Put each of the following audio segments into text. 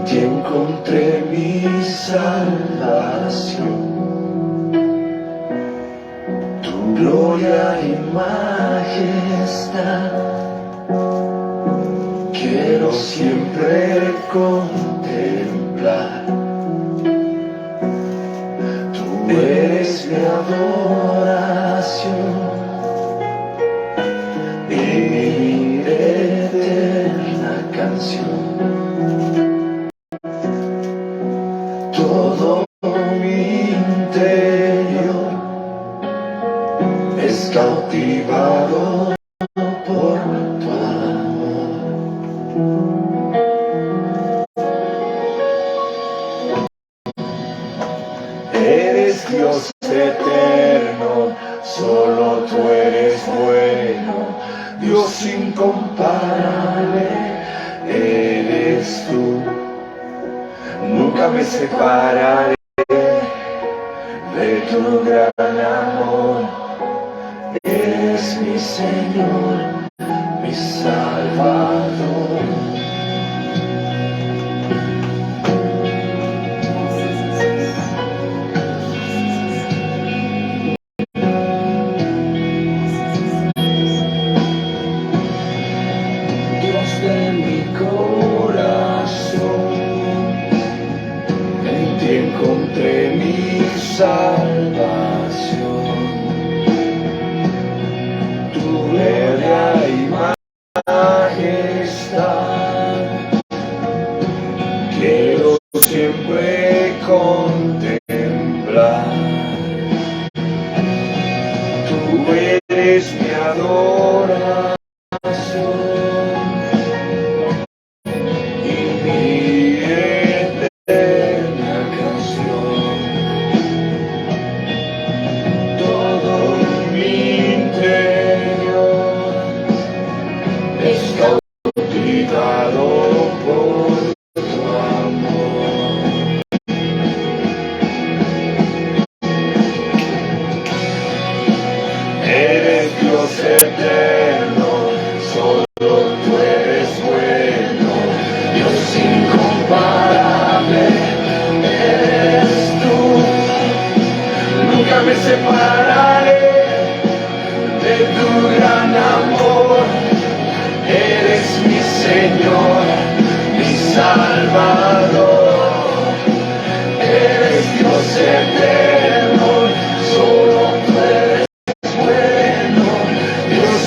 ti encontré mi salvación. Tu gloria y majestad quiero siempre contemplar. Tú eres mi adoración y mi eterna canción. Todo mi interior es cautivado por tu amor. Eres Dios eterno, solo tú eres bueno, Dios incomparable eres tú. Nunca me separaré de tu gran amor. Eres mi Señor, mi Salvador. Dios de mi corazón, en ti encontré mi salvación. Tu gloria y majestad quiero siempre contemplar. Tú eres mi adoración y mi eterna canción. Todo mi interior es cautivado por tu amor. Eres Dios eterno, solo tú eres bueno, Dios incomparable eres tú. Nunca me separaré de tu gran amor. Eres mi Señor, mi Salvador. Eres Dios eterno, solo tú eres bueno, Dios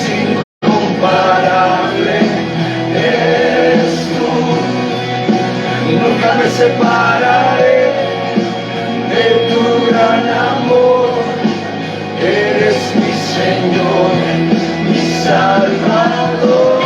incomparable eres tú. Nunca me separaré de tu gran amor. Eres mi Señor, mi Salvador.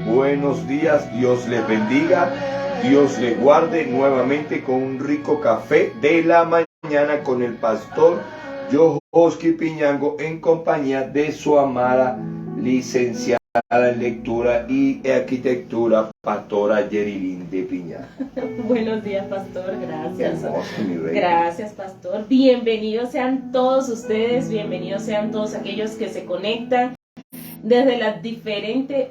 Buenos días, Dios les bendiga, Dios les guarde nuevamente con un rico café de la mañana con el pastor Yohoski Piñango en compañía de su amada licenciada en lectura y arquitectura, pastora Yerilyn de Piña. Buenos días, pastor, gracias. Hermoso, mi rey. Gracias, pastor. Bienvenidos sean todos ustedes, bienvenidos sean todos aquellos que se conectan desde las diferentes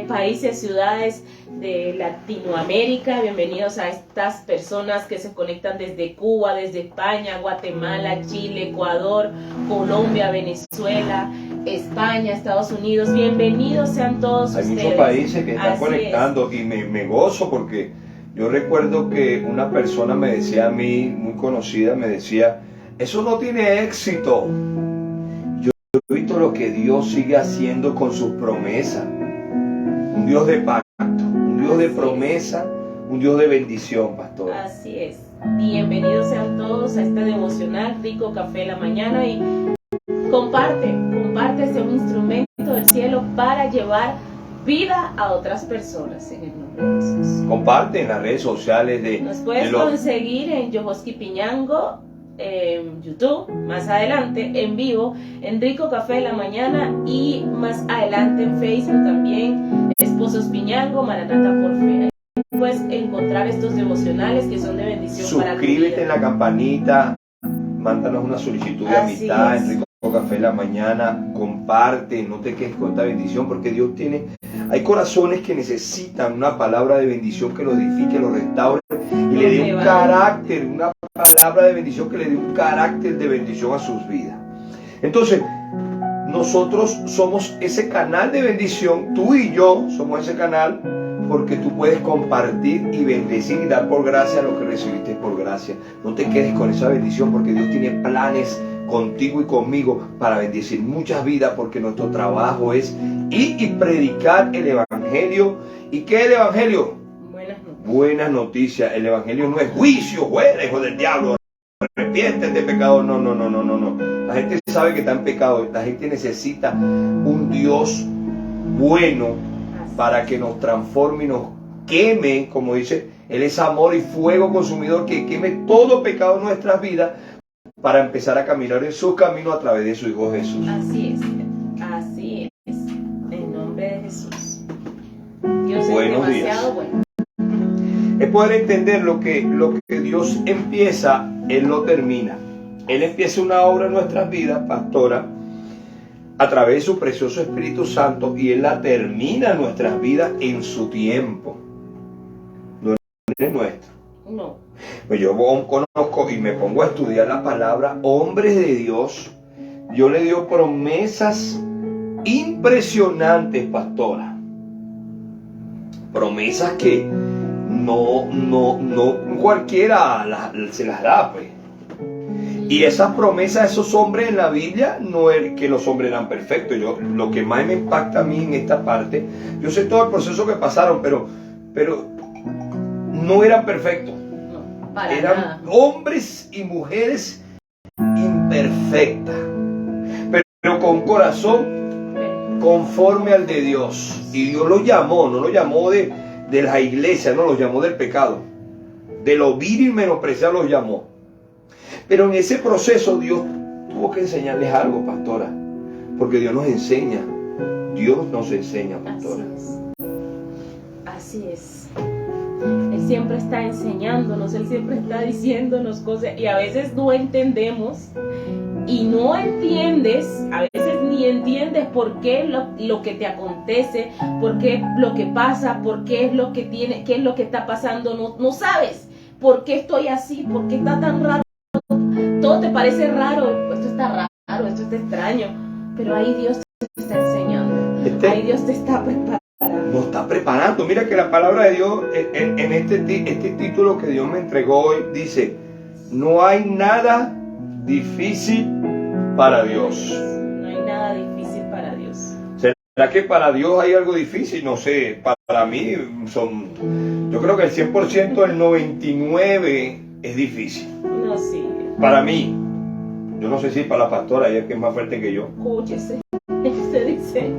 países, ciudades de Latinoamérica. Bienvenidos a estas personas que se conectan desde Cuba, desde España, Guatemala, Chile, Ecuador, Colombia, Venezuela, España, Estados Unidos. Bienvenidos sean todos ustedes. Hay muchos países que están Así conectando y me gozo porque yo recuerdo que una persona me decía a mí, muy conocida, me decía, eso no tiene éxito. Yo he visto lo que Dios sigue haciendo con sus promesas. Un Dios de pacto, un Dios de promesa, un Dios de bendición, pastor. Así es. Bienvenidos sean todos a este devocional Rico Café de la Mañana y comparte comparte, sea un instrumento del cielo para llevar vida a otras personas en el nombre de Jesús. Comparte en las redes sociales Nos puedes conseguir en Yohoski Piñango, en YouTube, más adelante en vivo, en Rico Café de la Mañana, y más adelante en Facebook también, Esposos Piñango, Maranata por Fe. Puedes encontrar estos devocionales que son de bendición para tu vida. Suscríbete en la campanita, mándanos una solicitud de amistad en Rico Café de la Mañana, comparte, no te quedes con esta bendición, porque Dios tiene, hay corazones que necesitan una palabra de bendición que los edifique, los restaure y le dé un carácter, una palabra de bendición que le dé un carácter de bendición a sus vidas. Entonces, nosotros somos ese canal de bendición, tú y yo somos ese canal, porque tú puedes compartir y bendecir y dar por gracia lo que recibiste por gracia. No te quedes con esa bendición, porque Dios tiene planes contigo y conmigo para bendecir muchas vidas, porque nuestro trabajo es ir y predicar el Evangelio. ¿Y qué es el Evangelio? Buenas noticias. El Evangelio no es juicio, fuera, hijo del diablo, arrepiéntete de pecado. No. La gente sabe que está en pecado. La gente necesita un Dios bueno para que nos transforme y nos queme, como dice, Él es amor y fuego consumidor, que queme todo pecado en nuestras vidas, para empezar a caminar en su camino a través de su Hijo Jesús. Así es, en nombre de Jesús. Dios Buenos es demasiado días. bueno. Es poder entender lo que Dios empieza, Él lo termina. Él empieza una obra en nuestras vidas, pastora, a través de su precioso Espíritu Santo, y Él la termina en nuestras vidas en su tiempo. No es nuestro. No. Pues yo conozco y me pongo a estudiar la palabra, hombres de Dios. Yo le dio promesas impresionantes, pastora. Promesas que no cualquiera se las da, pues. Y esas promesas, esos hombres en la Biblia, no es que los hombres eran perfectos. Lo que más me impacta a mí en esta parte, yo sé todo el proceso que pasaron, pero no eran perfectos. Eran hombres y mujeres imperfectas, pero con corazón conforme al de Dios. Y Dios los llamó, no los llamó de la iglesia, no los llamó del pecado, de lo vil y menospreciado los llamó. Pero en ese proceso Dios tuvo que enseñarles algo, pastora, porque Dios nos enseña, pastora. Así es. Él siempre está enseñándonos, Él siempre está diciéndonos cosas, y a veces no entendemos, y no entiendes, a veces ni entiendes por qué lo que te acontece, por qué lo que pasa, por qué es lo que tiene, qué es lo que está pasando, no sabes por qué estoy así, por qué está tan raro, todo te parece raro, esto está raro, esto está extraño, pero ahí Dios te está enseñando, ahí Dios te está preparando. Nos está preparando. Mira que la palabra de Dios en este título que Dios me entregó hoy dice: no hay nada difícil para Dios. No hay nada difícil para Dios. ¿Será que para Dios hay algo difícil? No sé, para mí yo creo que el 100%, el 99% es difícil. No, sí. Para mí. Yo no sé si para la pastora, ella que es más fuerte que yo. Escúchese, se dice.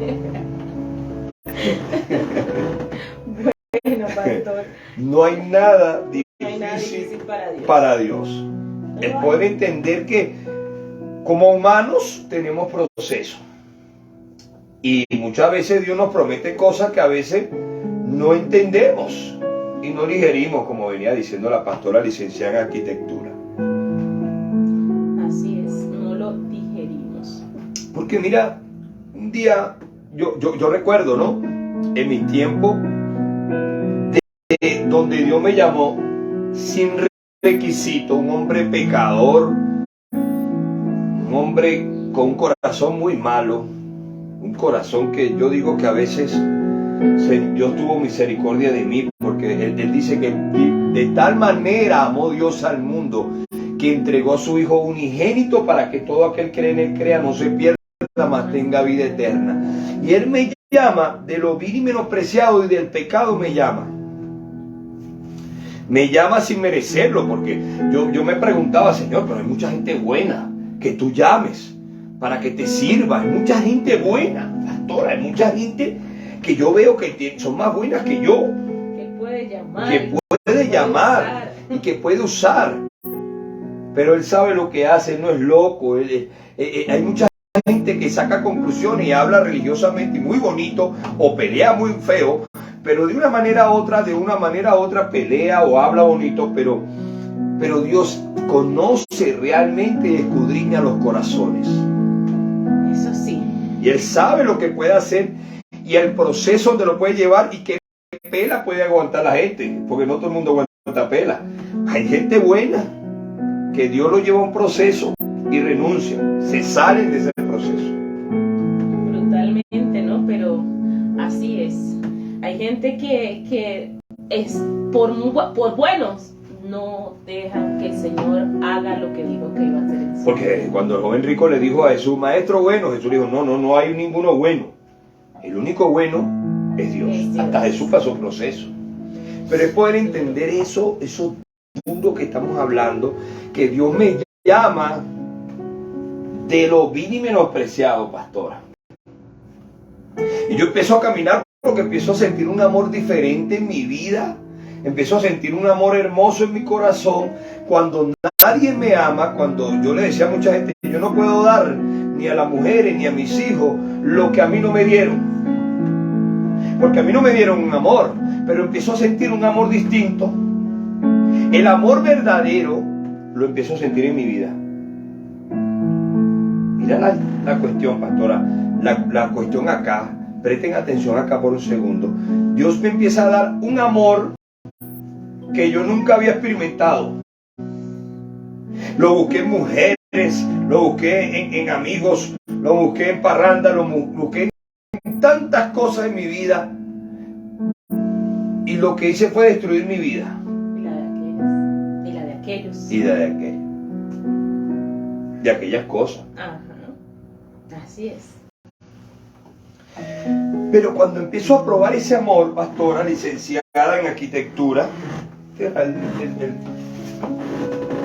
Bueno, pastor. No hay nada difícil para Dios. Es poder entender que como humanos tenemos procesos. Y muchas veces Dios nos promete cosas que a veces no entendemos y no digerimos, como venía diciendo la pastora licenciada en arquitectura. Así es, no lo digerimos. Porque mira, un día yo recuerdo, ¿no? En mi tiempo donde Dios me llamó sin requisito, un hombre pecador, un hombre con un corazón muy malo, un corazón que yo digo que a veces Dios tuvo misericordia de mí, porque él dice que de tal manera amó Dios al mundo que entregó a su Hijo unigénito para que todo aquel que en él crea no se pierda, mas tenga vida eterna. Y Él me llama de lo vil y menospreciado, y del pecado me llama. Me llama sin merecerlo, porque yo me preguntaba: Señor, pero hay mucha gente buena que tú llames. para que te sirva. Hay mucha gente buena, pastora, hay mucha gente que yo veo que son más buenas que yo. Que puede llamar. Que puede llamar y que puede usar. Pero él sabe lo que hace, él no es loco. Hay mucha gente que saca conclusiones y habla religiosamente y muy bonito o pelea muy feo, pero de una manera u otra pelea o habla bonito, pero Dios conoce realmente y escudriña los corazones. Eso sí. Y Él sabe lo que puede hacer y el proceso donde lo puede llevar y qué pela puede aguantar la gente, porque no todo el mundo aguanta pela. Hay gente buena que Dios lo lleva a un proceso y renuncia, se salen de ese proceso. Brutalmente, ¿no? Pero así es. Hay gente que es por buenos, no dejan que el Señor haga lo que dijo que iba a hacer. Porque cuando el joven rico le dijo a Jesús, maestro bueno, Jesús le dijo, no hay ninguno bueno. El único bueno es Dios. Hasta Jesús pasó un proceso. Pero es poder entender eso mundo que estamos hablando, que Dios me llama de lo vil y menospreciado, pastora. Y yo empiezo a caminar porque empiezo a sentir un amor diferente en mi vida. Empiezo a sentir un amor hermoso en mi corazón. Cuando nadie me ama, cuando yo le decía a mucha gente que yo no puedo dar ni a las mujeres ni a mis hijos lo que a mí no me dieron. Porque a mí no me dieron un amor, pero empiezo a sentir un amor distinto. El amor verdadero lo empiezo a sentir en mi vida. Mira la cuestión, pastora, la cuestión acá. Presten atención acá por un segundo. Dios me empieza a dar un amor que yo nunca había experimentado. Lo busqué en mujeres, lo busqué en amigos, lo busqué en parranda, lo busqué en tantas cosas en mi vida. Y lo que hice fue destruir mi vida. Y la de aquellos. Y la de aquellos. De aquellas cosas. Ajá. Así es. Pero cuando empiezo a probar ese amor, pastora, licenciada en arquitectura,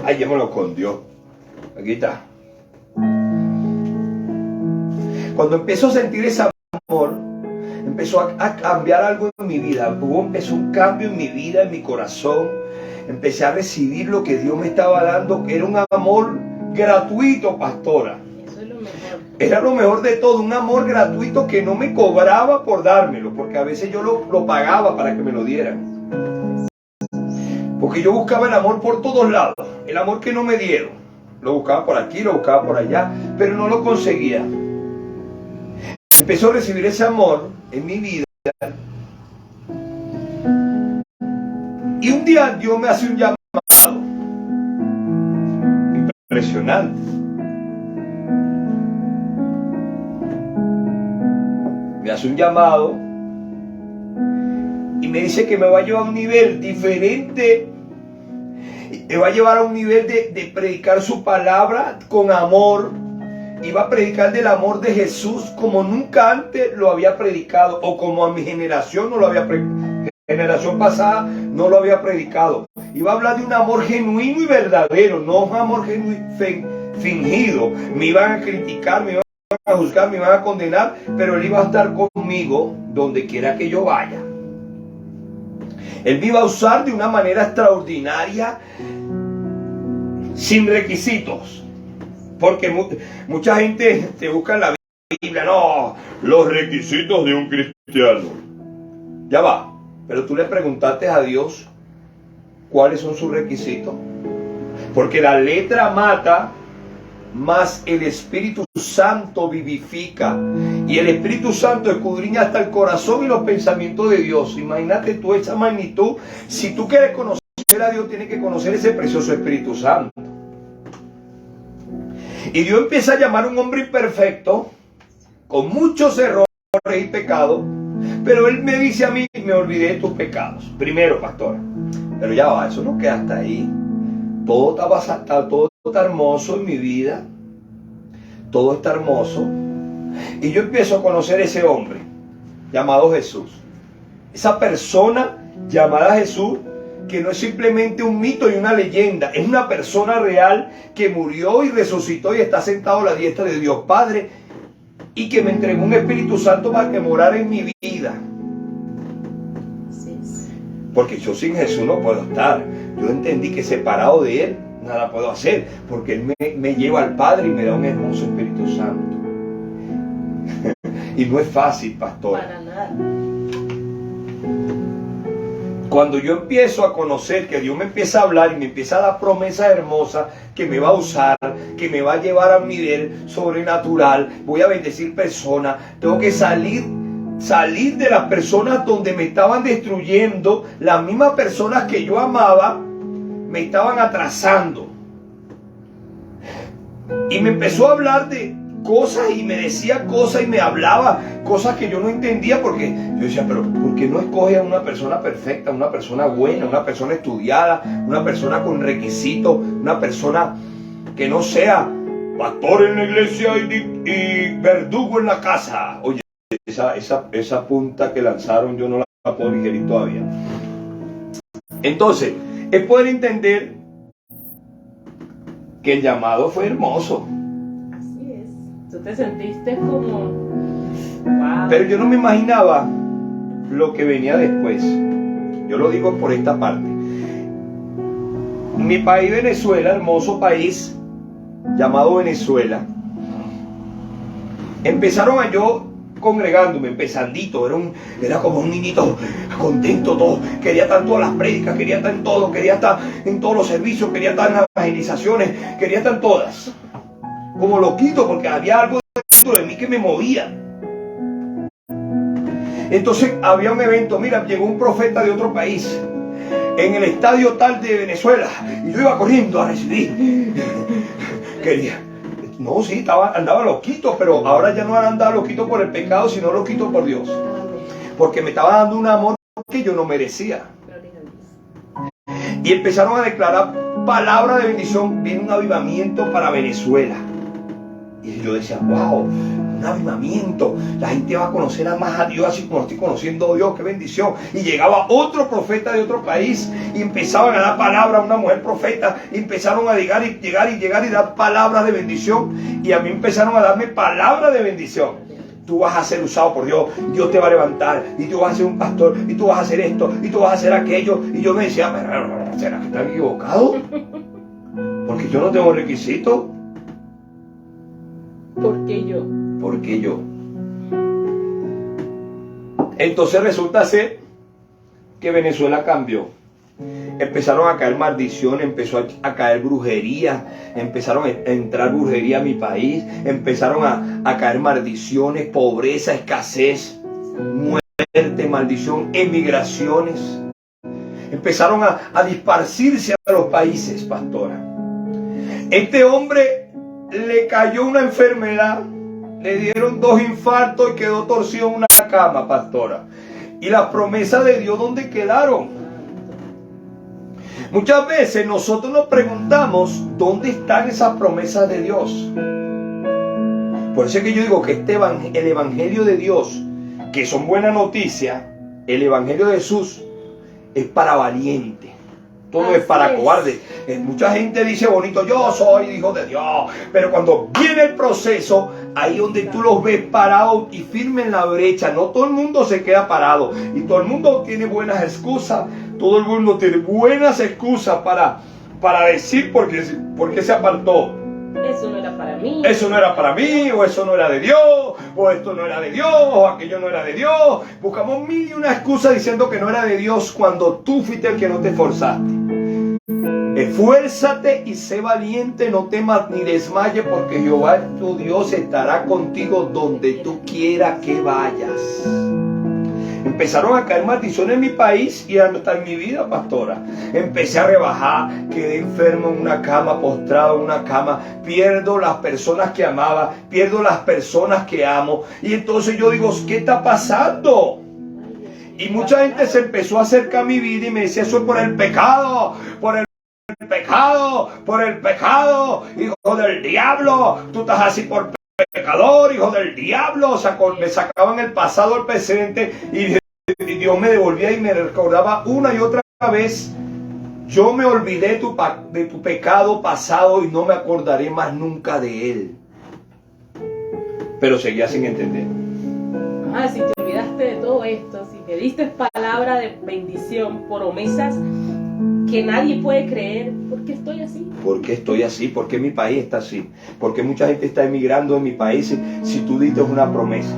ay, ya me lo escondió. Aquí está. Cuando empiezo a sentir ese amor, empezó a cambiar algo en mi vida. Empezó un cambio en mi vida, en mi corazón. Empecé a recibir lo que Dios me estaba dando, que era un amor gratuito, pastora. Eso es lo mejor. Era lo mejor de todo, un amor gratuito que no me cobraba por dármelo, porque a veces yo lo pagaba para que me lo dieran. Porque yo buscaba el amor por todos lados, el amor que no me dieron. Lo buscaba por aquí, lo buscaba por allá, pero no lo conseguía. Empezó a recibir ese amor en mi vida. Y un día Dios me hace un llamado impresionante. Me hace un llamado y me dice que me va a llevar a un nivel diferente. Me va a llevar a un nivel de predicar su palabra con amor. Y va a predicar del amor de Jesús como nunca antes lo había predicado, o como a mi generación no lo había predicado. Generación pasada no lo había predicado. Y va a hablar de un amor genuino y verdadero, no un amor fingido. Me iban a criticar, me iban a juzgar, me iban a condenar, pero Él iba a estar conmigo donde quiera que yo vaya. Él me iba a usar de una manera extraordinaria, sin requisitos. Porque mucha gente te busca en la Biblia, no, los requisitos de un cristiano. Ya va, pero tú le preguntaste a Dios cuáles son sus requisitos. Porque la letra mata, mas el Espíritu Santo vivifica. Y el Espíritu Santo escudriña hasta el corazón y los pensamientos de Dios. Imagínate tú esa magnitud. Si tú quieres conocer a Dios, tienes que conocer ese precioso Espíritu Santo. Y Dios empieza a llamar a un hombre imperfecto, con muchos errores y pecados, pero Él me dice a mí, me olvidé de tus pecados. Primero, pastora, pero ya va, eso no queda hasta ahí. Todo está hermoso en mi vida, todo está hermoso. Y yo empiezo a conocer a ese hombre llamado Jesús. Esa persona llamada Jesús que no es simplemente un mito y una leyenda, es una persona real que murió y resucitó y está sentado a la diestra de Dios Padre y que me entregó un Espíritu Santo para que morara en mi vida. Porque yo sin Jesús no puedo estar. Yo entendí que separado de Él nada puedo hacer, porque Él me lleva al Padre y me da un hermoso Espíritu Santo. Y no es fácil, pastor. Para nada. Cuando yo empiezo a conocer que Dios me empieza a hablar y me empieza a dar promesas hermosas que me va a usar, que me va a llevar a un nivel sobrenatural, voy a bendecir personas, tengo que salir de las personas donde me estaban destruyendo, las mismas personas que yo amaba me estaban atrasando. Y me empezó a hablar de cosas y me decía cosas y me hablaba cosas que yo no entendía, porque yo decía, pero ¿por qué no escoge a una persona perfecta, una persona buena, una persona estudiada, una persona con requisitos, una persona que no sea pastor en la iglesia y verdugo en la casa? Oye, esa punta que lanzaron yo no la puedo digerir todavía. Entonces, es poder entender que el llamado fue hermoso. Así es. Tú te sentiste como... wow. Pero yo no me imaginaba lo que venía después. Yo lo digo por esta parte. Mi país, Venezuela, hermoso país llamado Venezuela, empezaron a yo congregándome, empezandito, era como un niñito contento, todo, quería estar en todas las prédicas, quería estar en todo, quería estar en todos los servicios, quería estar en las evangelizaciones, quería estar en todas, como loquito, porque había algo dentro de mí que me movía. Entonces había un evento, mira, llegó un profeta de otro país, en el estadio tal de Venezuela, y yo iba corriendo a recibir, quería... No, sí, andaba loquito, pero ahora ya no andaba loquito por el pecado, sino loquito por Dios. Porque me estaba dando un amor que yo no merecía. Y empezaron a declarar palabra de bendición. Viene un avivamiento para Venezuela. Y yo decía, wow, un avivamiento. La gente va a conocer más a Dios, así como estoy conociendo a Dios, qué bendición. Y llegaba otro profeta de otro país y empezaban a dar palabra a una mujer profeta. Y empezaron a llegar y dar palabras de bendición. Y a mí empezaron a darme palabras de bendición. Tú vas a ser usado por Dios, Dios te va a levantar, y tú vas a ser un pastor, y tú vas a hacer esto, y tú vas a hacer aquello. Y yo me decía, ¿será que están equivocados? Porque yo no tengo requisitos. ¿Por qué yo? ¿Por qué yo? Entonces resulta ser que Venezuela cambió. Empezaron a caer maldiciones, empezó a caer brujería, empezaron a entrar brujería a mi país, empezaron a caer maldiciones, pobreza, escasez, muerte, maldición, emigraciones. Empezaron a disparcirse a los países, pastora. Este hombre le cayó una enfermedad, le dieron 2 infartos y quedó torcido en una cama, pastora. Y las promesas de Dios, ¿dónde quedaron? Muchas veces nosotros nos preguntamos ¿dónde están esas promesas de Dios? Por eso es que yo digo que el Evangelio de Dios, que son buenas noticias, el Evangelio de Jesús es para valientes. Todo es para cobardes. Mucha gente dice bonito, yo soy hijo de Dios. Pero cuando viene el proceso, ahí donde tú los ves parados y firmes en la brecha. No todo el mundo se queda parado. Y todo el mundo tiene buenas excusas. Todo el mundo tiene buenas excusas para decir por qué se apartó. Eso no era para mí. Eso no era para mí, o eso no era de Dios, o esto no era de Dios, o aquello no era de Dios. Buscamos mil y una excusa diciendo que no era de Dios cuando tú fuiste el que no te esforzaste. Esfuérzate y sé valiente, no temas ni desmayes, porque Jehová tu Dios estará contigo donde tú quieras que vayas. Empezaron a caer maldiciones en mi país y hasta en mi vida, pastora. Empecé a rebajar, quedé enfermo en una cama, postrado en una cama. Pierdo las personas que amaba, pierdo las personas que amo. Y entonces yo digo, ¿qué está pasando? Y mucha gente se empezó a acercar a mi vida y me decía, eso es por el pecado, hijo del diablo, tú estás así por pecador, hijo del diablo. Me sacaban el pasado, el presente, y Dios me devolvía y me recordaba una y otra vez Yo me olvidé de tu pecado pasado y no me acordaré más nunca de él. Pero seguía sin entender. Si te olvidaste de todo esto, si te diste palabra de bendición, promesas que nadie puede creer, ¿por qué estoy así? ¿Por qué estoy así? ¿Por qué mi país está así? ¿Por qué mucha gente está emigrando en mi país si tú diste una promesa?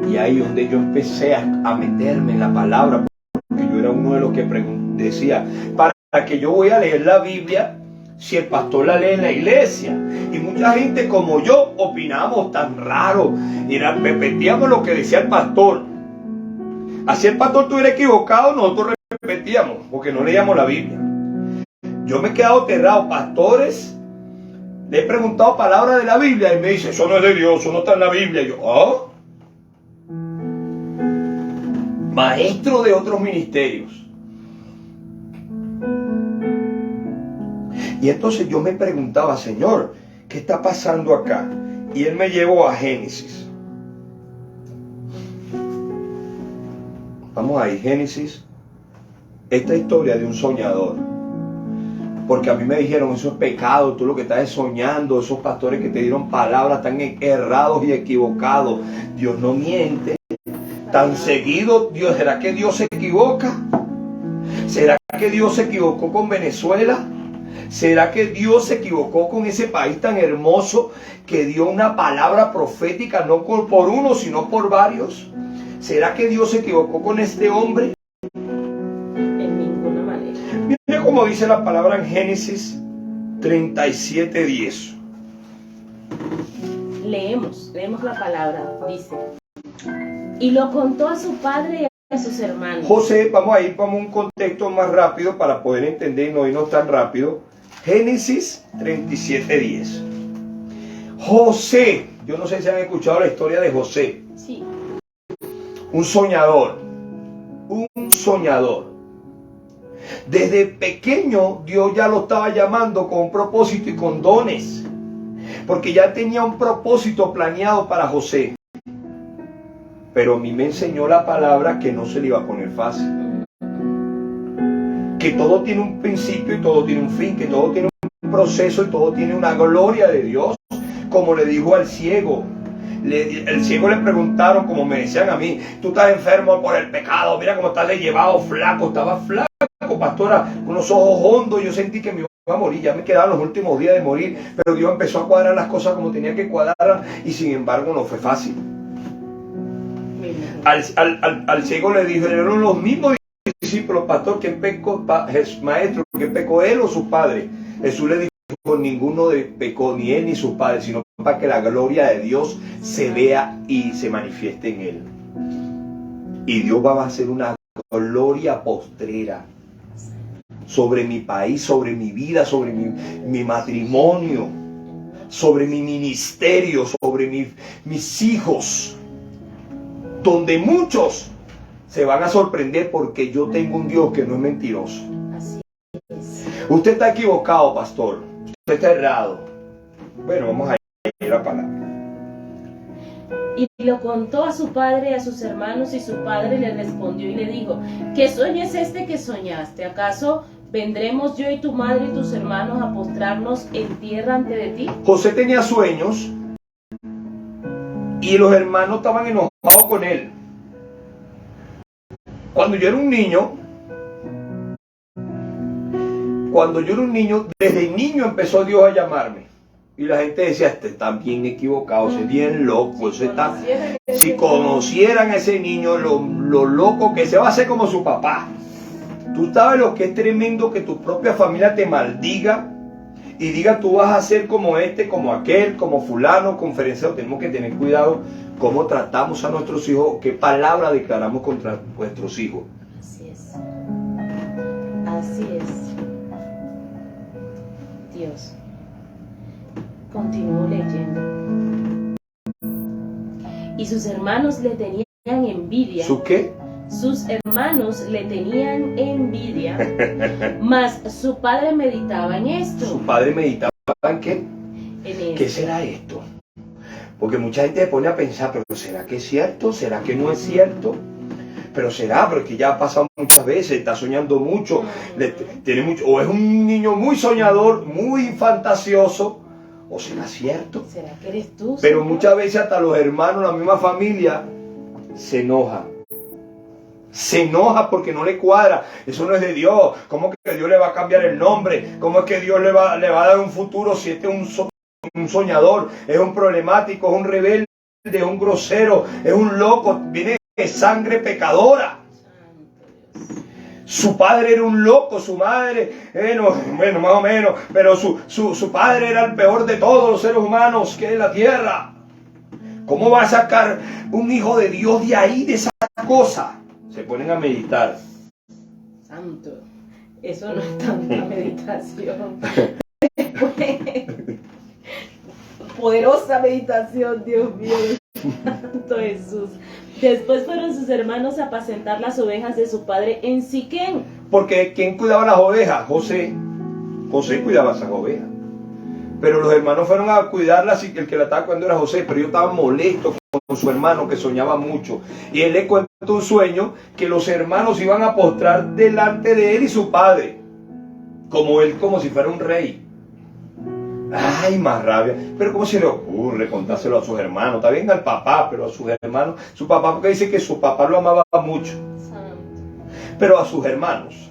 Y ahí donde yo empecé a meterme en la palabra, porque yo era uno de los que decía, ¿para que yo voy a leer la Biblia si el pastor la lee en la iglesia? Y mucha gente como yo opinamos tan raro, repetíamos lo que decía el pastor. Así el pastor estuviera equivocado, nosotros repetíamos, porque no leíamos la Biblia. Yo me he quedado aterrado, pastores, le he preguntado palabras de la Biblia y me dice, eso no es de Dios, eso no está en la Biblia. Y yo, maestro de otros ministerios. Y entonces yo me preguntaba, Señor, ¿qué está pasando acá? Y él me llevó a Génesis. Vamos ahí, Génesis. Esta historia de un soñador. Porque a mí me dijeron, eso es pecado, tú lo que estás es soñando, esos pastores que te dieron palabras están errados y equivocados. Dios no miente. Tan seguido, Dios, ¿será que Dios se equivoca? ¿Será que Dios se equivocó con Venezuela? ¿Será que Dios se equivocó con ese país tan hermoso que dio una palabra profética no por uno, sino por varios? ¿Será que Dios se equivocó con este hombre? En ninguna manera. Mira cómo dice la palabra en Génesis 37:10. Leemos la palabra, dice. Y lo contó a su padre y a sus hermanos. José, vamos a ir a un contexto más rápido para poder entender y no irnos tan rápido. Génesis 37:10. José, yo no sé si han escuchado la historia de José. Sí. Un soñador. Un soñador. Desde pequeño Dios ya lo estaba llamando con un propósito y con dones. Porque ya tenía un propósito planeado para José. Pero a mí me enseñó la palabra que no se le iba a poner fácil. Que todo tiene un principio y todo tiene un fin. Que todo tiene un proceso y todo tiene una gloria de Dios. Como le dijo al ciego. El ciego le preguntaron, como me decían a mí, tú estás enfermo por el pecado, mira cómo estás llevado, flaco. Estaba flaco, pastora, con los ojos hondos. Yo sentí que me iba a morir, ya me quedaban los últimos días de morir. Pero Dios empezó a cuadrar las cosas como tenía que cuadrarlas. Y sin embargo no fue fácil. Al ciego le dijeron los mismos discípulos, pastor, ¿quién pecó? Maestro, ¿quién pecó, él o su padre? Jesús le dijo, ninguno pecó, ni él ni sus padres, sino para que la gloria de Dios se vea y se manifieste en él. Y Dios va a hacer una gloria postrera sobre mi país, sobre mi vida, sobre mi matrimonio, sobre mi ministerio, sobre mis hijos, donde muchos se van a sorprender porque yo tengo un Dios que no es mentiroso. Así es. Usted está equivocado, pastor. Usted está errado. Bueno, vamos a ir a la palabra. Y lo contó a su padre y a sus hermanos, y su padre le respondió y le dijo, ¿qué sueño es este que soñaste? ¿Acaso vendremos yo y tu madre y tus hermanos a postrarnos en tierra ante de ti? José tenía sueños y los hermanos estaban enojados con él. Cuando yo era un niño, desde niño empezó Dios a llamarme. Y la gente decía, este está bien equivocado, ese es bien loco, ese está... Si conocieran a ese niño, lo loco que se va a hacer como su papá. Tú sabes lo que es tremendo que tu propia familia te maldiga y diga tú vas a ser como este, como aquel, como fulano, conferenciero. Tenemos que tener cuidado cómo tratamos a nuestros hijos, qué palabra declaramos contra nuestros hijos. Así es. Así es. Dios. Continúo leyendo. Y sus hermanos le tenían envidia. ¿Su qué? Sus hermanos le tenían envidia, mas su padre meditaba en esto. Su padre meditaba en qué. En esto. ¿Qué será esto? Porque mucha gente se pone a pensar, pero ¿será que es cierto? ¿Será que no es cierto? pero será, porque ya ha pasado muchas veces, está soñando mucho, tiene mucho, o es un niño muy soñador, muy fantasioso, o será cierto. ¿Será que eres tú? Pero Señor? muchas veces hasta los hermanos, la misma familia, se enoja. Se enoja porque no le cuadra. Eso no es de Dios. ¿Cómo que Dios le va a cambiar el nombre? ¿Cómo es que Dios le va a dar un futuro si este es un soñador, es un problemático, es un rebelde, es un grosero, es un loco, viene de sangre pecadora? Su padre era un loco, su madre, bueno, más o menos, pero su padre era el peor de todos los seres humanos que hay en la tierra. ¿Cómo va a sacar un hijo de Dios de ahí, de esa cosa? Se ponen a meditar. Santo, eso no es tanta meditación. Poderosa meditación, Dios mío, Santo Jesús. Después fueron sus hermanos a apacentar las ovejas de su padre en Siquén. Porque ¿quién cuidaba las ovejas? José. José cuidaba esas ovejas. Pero los hermanos fueron a cuidarlas y el que la estaba cuidando era José. Pero yo estaba molesto con su hermano que soñaba mucho. Y él le cuenta un sueño que los hermanos iban a postrar delante de él y su padre. Como él, como si fuera un rey. Ay, más rabia. Pero ¿cómo se le ocurre contárselo a sus hermanos? Está bien al papá, pero a sus hermanos. Su papá, porque dice que su papá lo amaba mucho. Santo. Pero a sus hermanos.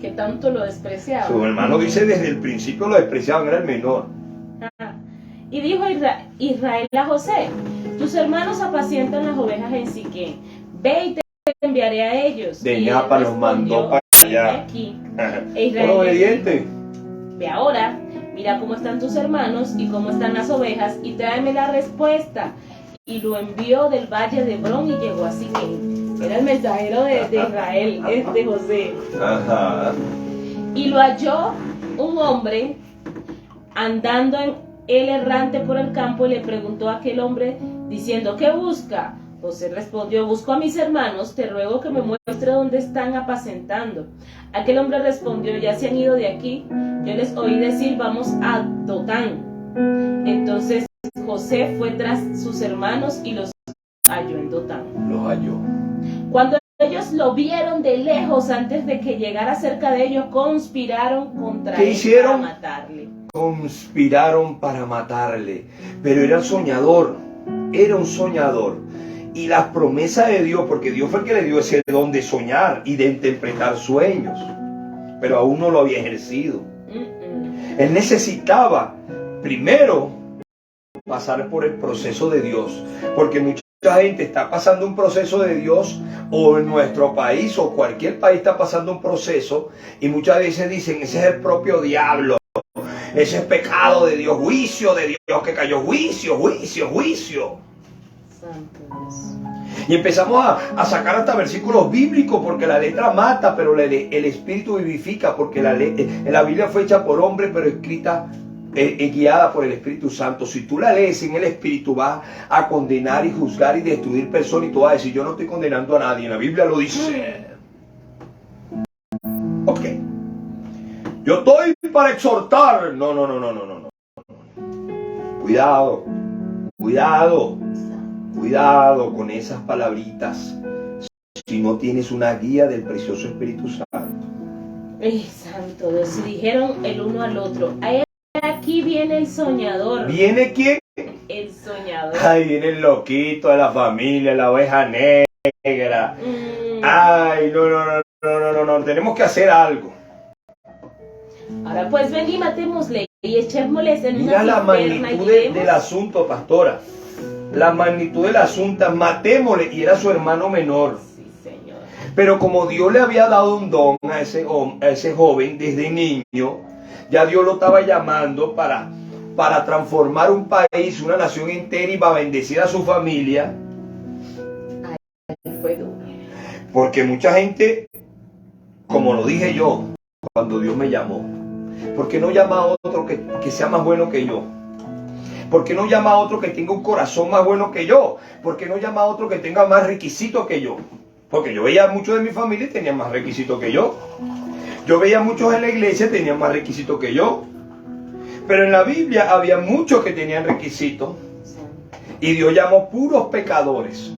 Que tanto lo despreciaba. Su hermano dice desde el principio lo despreciaban, era el menor. Y dijo Israel a José: tus hermanos apacientan las ovejas en Siquén. Ve y te enviaré a ellos. De Y él ñapa los mandó para allá. Aquí. Por obediente. Ve ahora, mira cómo están tus hermanos y cómo están las ovejas y tráeme la respuesta. Y lo envió del valle de Hebrón y llegó a Siquén. Era el mensajero de Israel, de José. Ajá. Y lo halló un hombre andando él errante por el campo y le preguntó a aquel hombre diciendo: ¿qué busca? José respondió: busco a mis hermanos, te ruego que me muestre dónde están apacentando. Aquel hombre respondió: ya se han ido de aquí, yo les oí decir vamos a Dotán. Entonces José fue tras sus hermanos y los halló en Dotán. Los halló. Cuando ellos lo vieron de lejos, antes de que llegara cerca de ellos, conspiraron contra ¿Qué él hicieron? para matarle. Conspiraron para matarle. Pero era soñador. Era un soñador. Y las promesas de Dios, porque Dios fue el que le dio ese don de soñar y de interpretar sueños. Pero aún no lo había ejercido. Él necesitaba primero pasar por el proceso de Dios. Porque mucha gente está pasando un proceso de Dios, o en nuestro país o cualquier país está pasando un proceso, y muchas veces dicen: ese es el propio diablo, ese es pecado de Dios, juicio de Dios que cayó, juicio. Santo Dios. Y empezamos a sacar hasta versículos bíblicos, porque la letra mata, pero el espíritu vivifica, porque la Biblia fue hecha por hombre, pero escrita guiada por el Espíritu Santo. Si tú la lees en el Espíritu, vas a condenar y juzgar y destruir personas, y tú vas a decir: yo no estoy condenando a nadie, la Biblia lo dice. Ok. Yo estoy para exhortar. No. Cuidado con esas palabritas. Si no tienes una guía del precioso Espíritu Santo. Ay, Santo Dios. Y dijeron el uno al otro: aquí viene el soñador. ¿Viene quién? El soñador. Ay, viene el loquito de la familia, la oveja negra. Ay, no. Tenemos que hacer algo. Ahora pues ven y matémosle y echémosle en Mira una la cisterna magnitud y diremos, del asunto, pastora. La magnitud del asunto, matémosle. Y era su hermano menor. Sí, Señor. Pero como Dios le había dado un don a ese joven desde niño, ya Dios lo estaba llamando para transformar un país, una nación entera, y para bendecir a su familia. Ay, fue duro. Porque mucha gente, como lo dije yo, cuando Dios me llamó, ¿por qué no llama a otro que sea más bueno que yo? ¿Por qué no llama a otro que tenga un corazón más bueno que yo? ¿Por qué no llama a otro que tenga más requisitos que yo? Porque yo veía a muchos de mi familia y tenían más requisitos que yo. Yo veía a muchos en la iglesia y tenían más requisitos que yo. Pero en la Biblia había muchos que tenían requisitos. Y Dios llamó puros pecadores.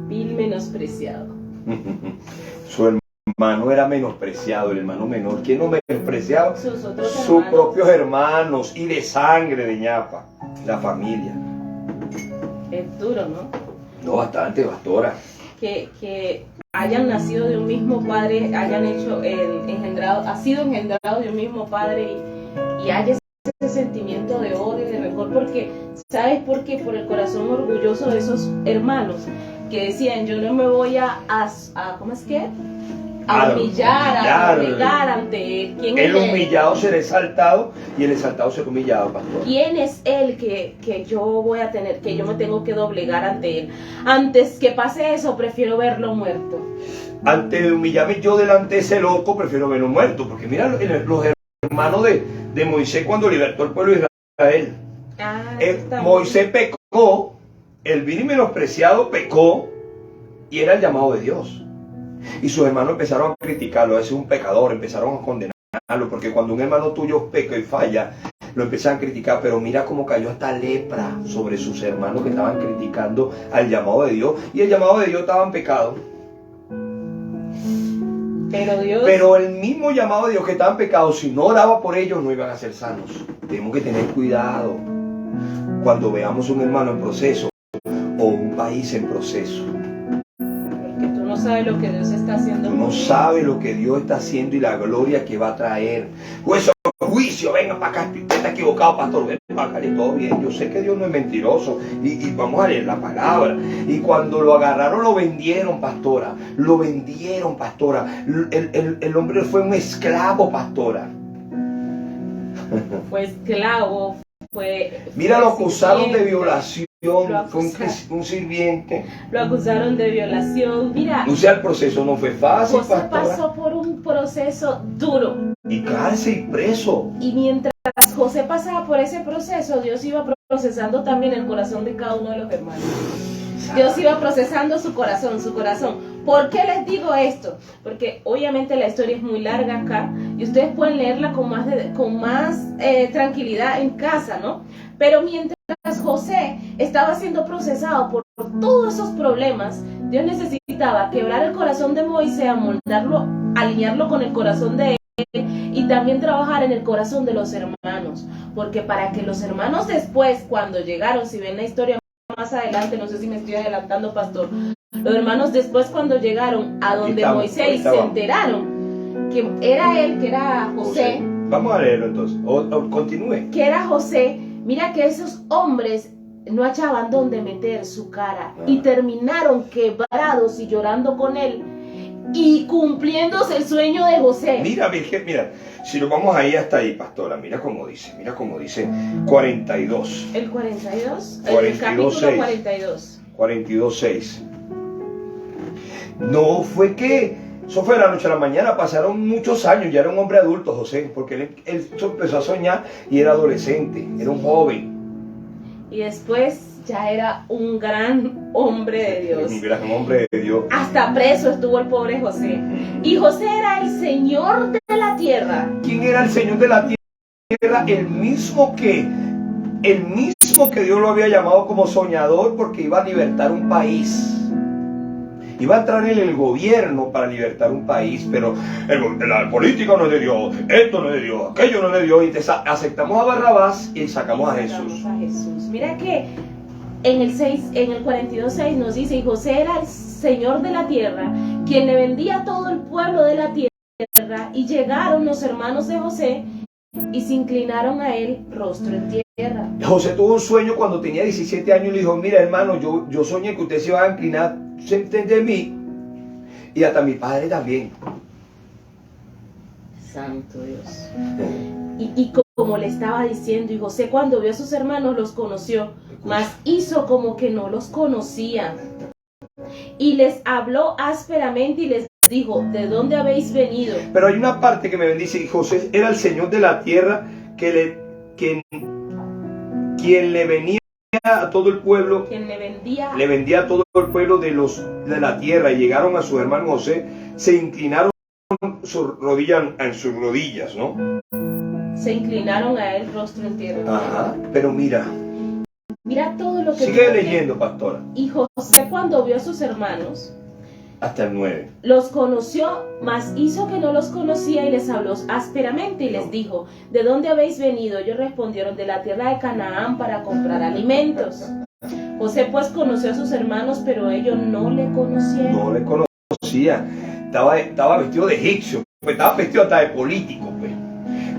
Vil menospreciado. Su hermano era menospreciado, el hermano menor. ¿Quién no menospreciaba? Sus otros Sus hermanos. propios hermanos y de sangre de ñapa, la familia. Es duro, ¿no? No, bastante, pastora. Que hayan nacido de un mismo padre, hayan ha sido engendrado de un mismo padre y haya ese sentimiento de odio y de rencor, porque, ¿sabes por qué? Por el corazón orgulloso de esos hermanos que decían, yo no me voy a ¿cómo es que? A humillar, a doblegar ante él. ¿Quién El es él? humillado será exaltado y el exaltado será humillado, pastor. ¿Quién es él que yo voy a tener, que yo me tengo que doblegar ante él? Antes que pase eso, prefiero verlo muerto. Antes de humillarme yo delante de ese loco, prefiero verlo muerto. Porque mira los hermanos de Moisés cuando libertó al pueblo de Israel. Moisés pecó, el vil y menospreciado pecó y era el llamado de Dios. Y sus hermanos empezaron a criticarlo, ese es un pecador, empezaron a condenarlo, porque cuando un hermano tuyo peca y falla, lo empiezan a criticar, pero mira cómo cayó hasta lepra sobre sus hermanos que estaban criticando al llamado de Dios, y el llamado de Dios estaba en pecado. Pero el mismo llamado de Dios que estaba en pecado, si no oraba por ellos, no iban a ser sanos. Tenemos que tener cuidado cuando veamos un hermano en proceso o un país en proceso. No sabe lo que Dios está haciendo. Tú no sabes lo que Dios está haciendo y la gloria que va a traer. Juicio, venga para acá, usted está equivocado, pastor, ven para acá, y todo bien. Yo sé que Dios no es mentiroso y vamos a leer la palabra. Y cuando lo agarraron, lo vendieron, pastora. Lo vendieron, pastora. El hombre fue un esclavo, pastora. Fue esclavo, Mira, lo acusaron de violación. Fue un sirviente. Lo acusaron de violación. Mira, o sea, el proceso no fue fácil, José pastora. pasó por un proceso duro. Y cárcel y preso. Y mientras José pasaba por ese proceso, Dios iba procesando también el corazón de cada uno de los hermanos. Dios iba procesando su corazón, su corazón. ¿Por qué les digo esto? Porque obviamente la historia es muy larga acá y ustedes pueden leerla con más tranquilidad en casa, ¿no? Pero mientras José estaba siendo procesado por todos esos problemas, Dios necesitaba quebrar el corazón de Moisés, amoldarlo, alinearlo con el corazón de él y también trabajar en el corazón de los hermanos. Porque para que los hermanos después, cuando llegaron, si ven la historia más adelante, no sé si me estoy adelantando, pastor, los hermanos después cuando llegaron a donde Moisés se enteraron que era él, que era José. Vamos a leerlo entonces, o continúe. Que era José. Mira que esos hombres no hallaban dónde meter su cara y terminaron quebrados y llorando con él y cumpliéndose el sueño de José. Mira, Virgen, mira, si nos vamos ahí hasta ahí, pastora, mira cómo dice 42. El 42, 42, el capítulo 6. 42. 42:6. No fue que eso fue de la noche a la mañana, pasaron muchos años, ya era un hombre adulto, José, porque él empezó a soñar y era adolescente, era un joven. Y después ya era un gran hombre de Dios. Un gran hombre de Dios. Hasta preso estuvo el pobre José. Y José era el Señor de la tierra. ¿Quién era el Señor de la tierra? El mismo que Dios lo había llamado como soñador, porque iba a libertar un país. Iba a entrar en el gobierno para libertar un país, pero la política no es de Dios, esto no es de Dios, aquello no es de Dios, y aceptamos a Barrabás y sacamos a Jesús. Mira que en el 42:6 nos dice, y José era el Señor de la tierra, quien le vendía a todo el pueblo de la tierra, y llegaron los hermanos de José y se inclinaron a él rostro en tierra. José tuvo un sueño cuando tenía 17 años y le dijo, mira hermano, yo soñé que usted se iba a inclinar de mí y hasta mi padre también. Santo Dios. Y como le estaba diciendo, y José cuando vio a sus hermanos los conoció, mas hizo como que no los conocía. Y les habló ásperamente y les dijo, ¿de dónde habéis venido? Pero hay una parte que me bendice, y José era el Señor de la tierra, quien le venía a todo el pueblo, quien le vendía a todo el pueblo de la tierra, y llegaron a su hermano José, se inclinaron en sus rodillas, ¿no? Se inclinaron a él rostro en tierra. Ajá, pero mira Mira todo lo que sigue leyendo, pastora. Y José, cuando vio a sus hermanos, hasta el 9. Los conoció, mas hizo que no los conocía y les habló ásperamente y les dijo: ¿de dónde habéis venido? Ellos respondieron: de la tierra de Canaán, para comprar alimentos. José pues conoció a sus hermanos, pero ellos no le conocieron. No le conocía. Estaba vestido de egipcio, pues estaba vestido hasta de político, pues.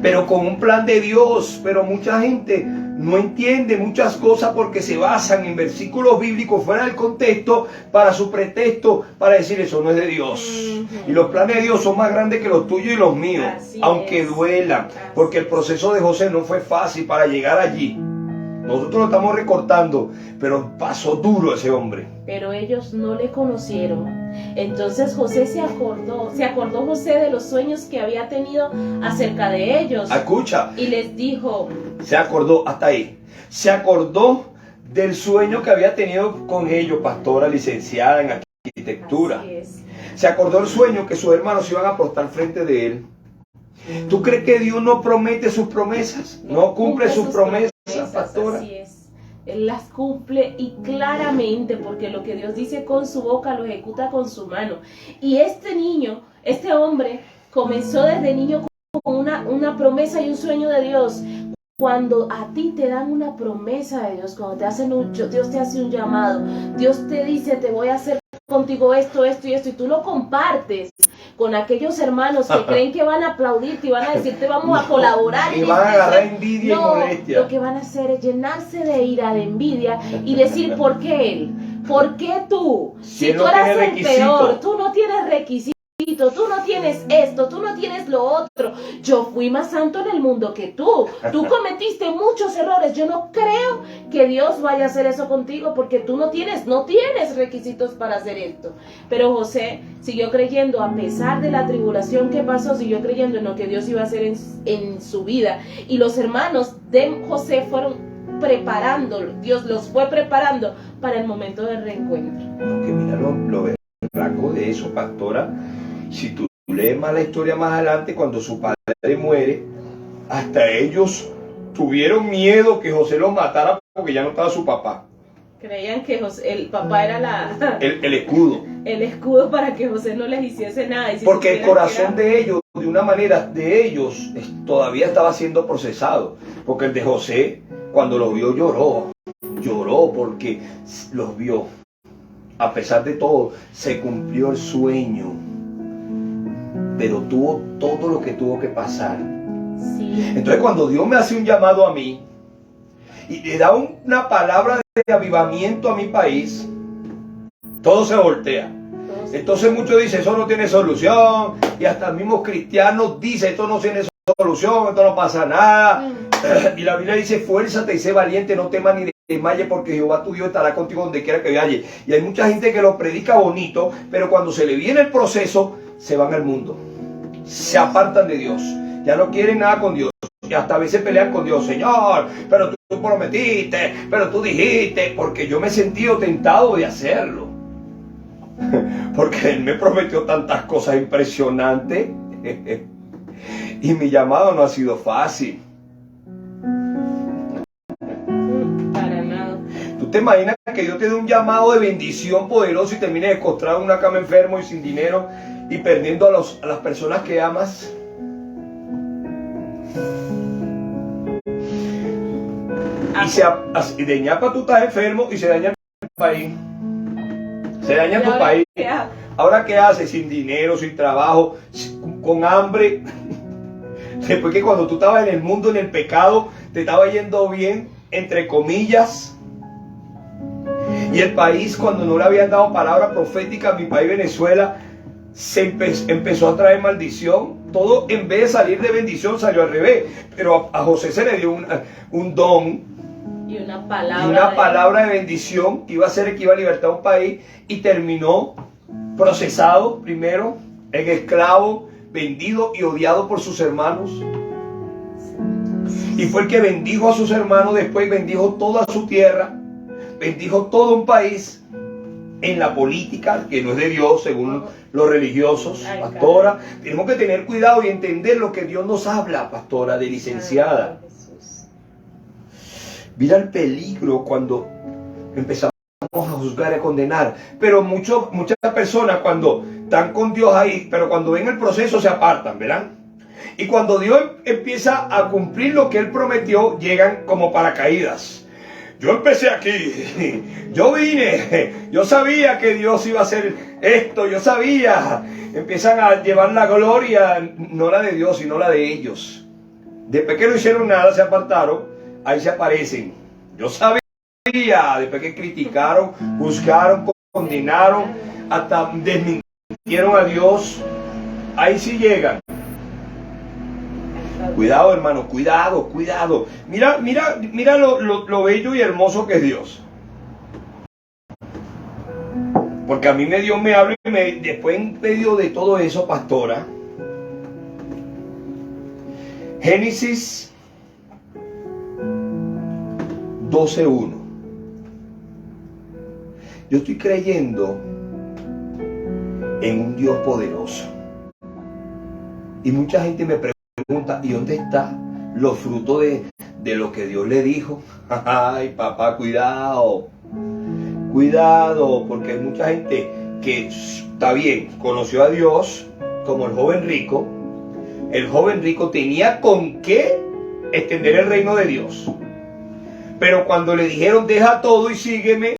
Pero con un plan de Dios. Pero mucha gente no entiende muchas cosas porque se basan en versículos bíblicos fuera del contexto para su pretexto, para decir eso no es de Dios. Y los planes de Dios son más grandes que los tuyos y los míos, aunque duelan, porque el proceso de José no fue fácil para llegar allí. Nosotros lo estamos recortando, pero pasó duro ese hombre. Pero ellos no le conocieron. Entonces José se acordó José de los sueños que había tenido acerca de ellos. Escucha. Y les dijo. Se acordó, hasta ahí. Se acordó del sueño que había tenido con ellos, pastora licenciada en arquitectura. Así es. Se acordó el sueño que sus hermanos iban a postar frente de él. ¿Tú crees que Dios no promete sus promesas? No cumple sus promesas, pastora. Así es. Él las cumple y claramente, porque lo que Dios dice con su boca lo ejecuta con su mano. Y este hombre, comenzó desde niño con una promesa y un sueño de Dios. Cuando a ti te dan una promesa de Dios, cuando Dios te hace un llamado, Dios te dice: te voy a hacer contigo esto y esto, y tú lo compartes con aquellos hermanos que creen que van a aplaudirte y van a decirte: vamos a colaborar. Y van a agarrar envidia y molestia. Lo que van a hacer es llenarse de ira, de envidia, y decir: ¿por qué él? ¿Por qué tú? Si tú eras el peor, tú no tienes requisitos, tú no tienes esto, tú no tienes lo otro. Yo fui más santo en el mundo que tú. Tú cometiste muchos errores. Yo no creo que Dios vaya a hacer eso contigo, porque tú no tienes requisitos para hacer esto. Pero José siguió creyendo, a pesar de la tribulación que pasó, siguió creyendo en lo que Dios iba a hacer en su vida. Y los hermanos de José fueron preparándolo. Dios los fue preparando para el momento del reencuentro. Porque mira lo berraco de eso, pastora. Si tú lees más la historia más adelante, cuando su padre muere, hasta ellos tuvieron miedo que José los matara porque ya no estaba su papá. Creían que el papá era el escudo. El escudo para que José no les hiciese nada. Y si porque el corazón de ellos, de una manera de ellos, todavía estaba siendo procesado. Porque el de José, cuando los vio, lloró porque los vio. A pesar de todo, se cumplió el sueño. Pero tuvo todo lo que tuvo que pasar. Sí. Entonces cuando Dios me hace un llamado a mí y le da una palabra de avivamiento a mi país, todo se voltea. Entonces muchos dicen: eso no tiene solución, y hasta el mismo cristiano dice: esto no tiene solución, esto no pasa nada. Y la Biblia dice: fuérzate y sé valiente, no temas ni desmayes, porque Jehová tu Dios estará contigo donde quiera que vayas. Y hay mucha gente que lo predica bonito, pero cuando se le viene el proceso, se van al mundo, se apartan de Dios, ya no quieren nada con Dios, y hasta a veces pelean con Dios: Señor, pero tú prometiste, pero tú dijiste. Porque yo me he sentido tentado de hacerlo, porque Él me prometió tantas cosas impresionantes. Y mi llamado no ha sido fácil. Para nada. ¿Tú te imaginas que Dios te dé un llamado de bendición poderoso y termines escostrado en una cama, enfermo y sin dinero y perdiendo a las personas que amas? Y de ñapa tú estás enfermo y se daña el país. Se daña tu país. Ahora, ¿qué haces? Sin dinero, sin trabajo, con hambre. Después que cuando tú estabas en el mundo, en el pecado, te estaba yendo bien, entre comillas. Y el país, cuando no le habían dado palabra profética a mi país, Venezuela, empezó a traer maldición. Todo, en vez de salir de bendición, salió al revés. Pero a José se le dio un don y una palabra de bendición que iba a ser el que iba a libertar a un país, y terminó procesado primero en esclavo, vendido y odiado por sus hermanos. Y fue el que bendijo a sus hermanos, después bendijo toda su tierra, bendijo todo un país. En la política, que no es de Dios, según los religiosos. Pastora, tenemos que tener cuidado y entender lo que Dios nos habla, pastora, de licenciada. Mira el peligro cuando empezamos a juzgar y a condenar. Pero muchas personas cuando están con Dios ahí, pero cuando ven el proceso se apartan, ¿verdad? Y cuando Dios empieza a cumplir lo que Él prometió, llegan como paracaídas. Yo empecé aquí, yo vine, yo sabía que Dios iba a hacer esto, yo sabía. Empiezan a llevar la gloria, no la de Dios, sino la de ellos. Después que no hicieron nada, se apartaron, ahí se aparecen. Yo sabía, después que criticaron, juzgaron, condenaron, hasta desmintieron a Dios, ahí sí llegan. Cuidado, hermano, cuidado, cuidado. Mira lo bello y hermoso que es Dios. Porque a mí Dios me habla y después en medio de todo eso, pastora, Génesis 12:1. Yo estoy creyendo en un Dios poderoso. Y mucha gente me pregunta, ¿y dónde están los frutos de lo que Dios le dijo? Ay, papá, cuidado. Cuidado, porque hay mucha gente que está bien, conoció a Dios, como el joven rico. El joven rico tenía con qué extender el reino de Dios. Pero cuando le dijeron, deja todo y sígueme,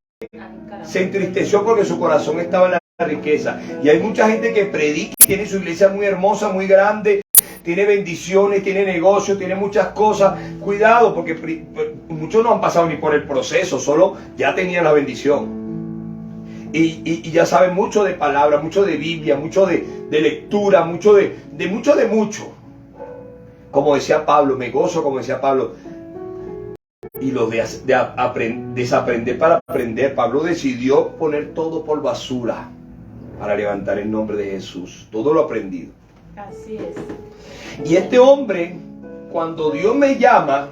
se entristeció porque su corazón estaba en la riqueza. Y hay mucha gente que predica y tiene su iglesia muy hermosa, muy grande, tiene bendiciones, tiene negocios, tiene muchas cosas. Cuidado, porque muchos no han pasado ni por el proceso, solo ya tenían la bendición. Y ya saben mucho de palabra, mucho de Biblia, mucho de lectura, mucho de mucho. Como decía Pablo, me gozo, como decía Pablo. Y lo desaprender para aprender. Pablo decidió poner todo por basura para levantar el nombre de Jesús. Todo lo aprendido. Así es. Y este hombre, cuando Dios me llama,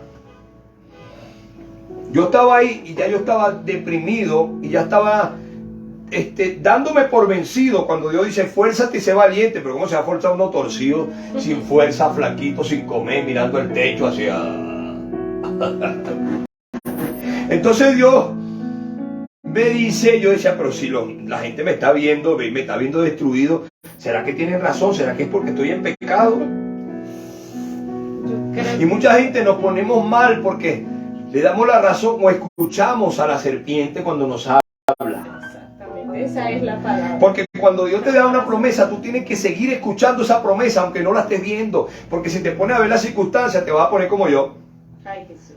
yo estaba ahí y ya yo estaba deprimido y ya estaba dándome por vencido. Cuando Dios dice, fuérzate y sé valiente, pero ¿cómo se va a forzar uno torcido, sin fuerza, flaquito, sin comer, mirando el techo hacia... Entonces Dios me dice, yo decía, pero si la gente me está viendo destruido, ¿será que tienen razón? ¿Será que es porque estoy en pecado? Y mucha gente nos ponemos mal porque le damos la razón o escuchamos a la serpiente cuando nos habla. Exactamente, esa es la palabra. Porque cuando Dios te da una promesa, tú tienes que seguir escuchando esa promesa, aunque no la estés viendo. Porque si te pones a ver las circunstancias, te vas a poner como yo. Ay, Jesús.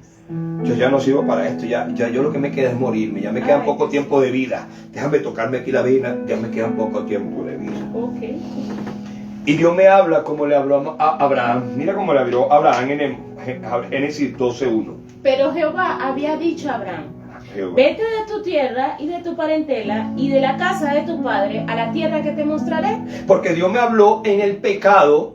Yo ya no sirvo para esto, ya yo lo que me queda es morirme, ya me queda poco tiempo de vida. Déjame tocarme aquí la vena, ya me queda poco tiempo de vida. Okay. Y Dios me habla como le habló a Abraham. Mira cómo le habló a Abraham en Génesis 12:1. Pero Jehová había dicho a Abraham, vete de tu tierra y de tu parentela y de la casa de tu padre a la tierra que te mostraré. Porque Dios me habló en el pecado.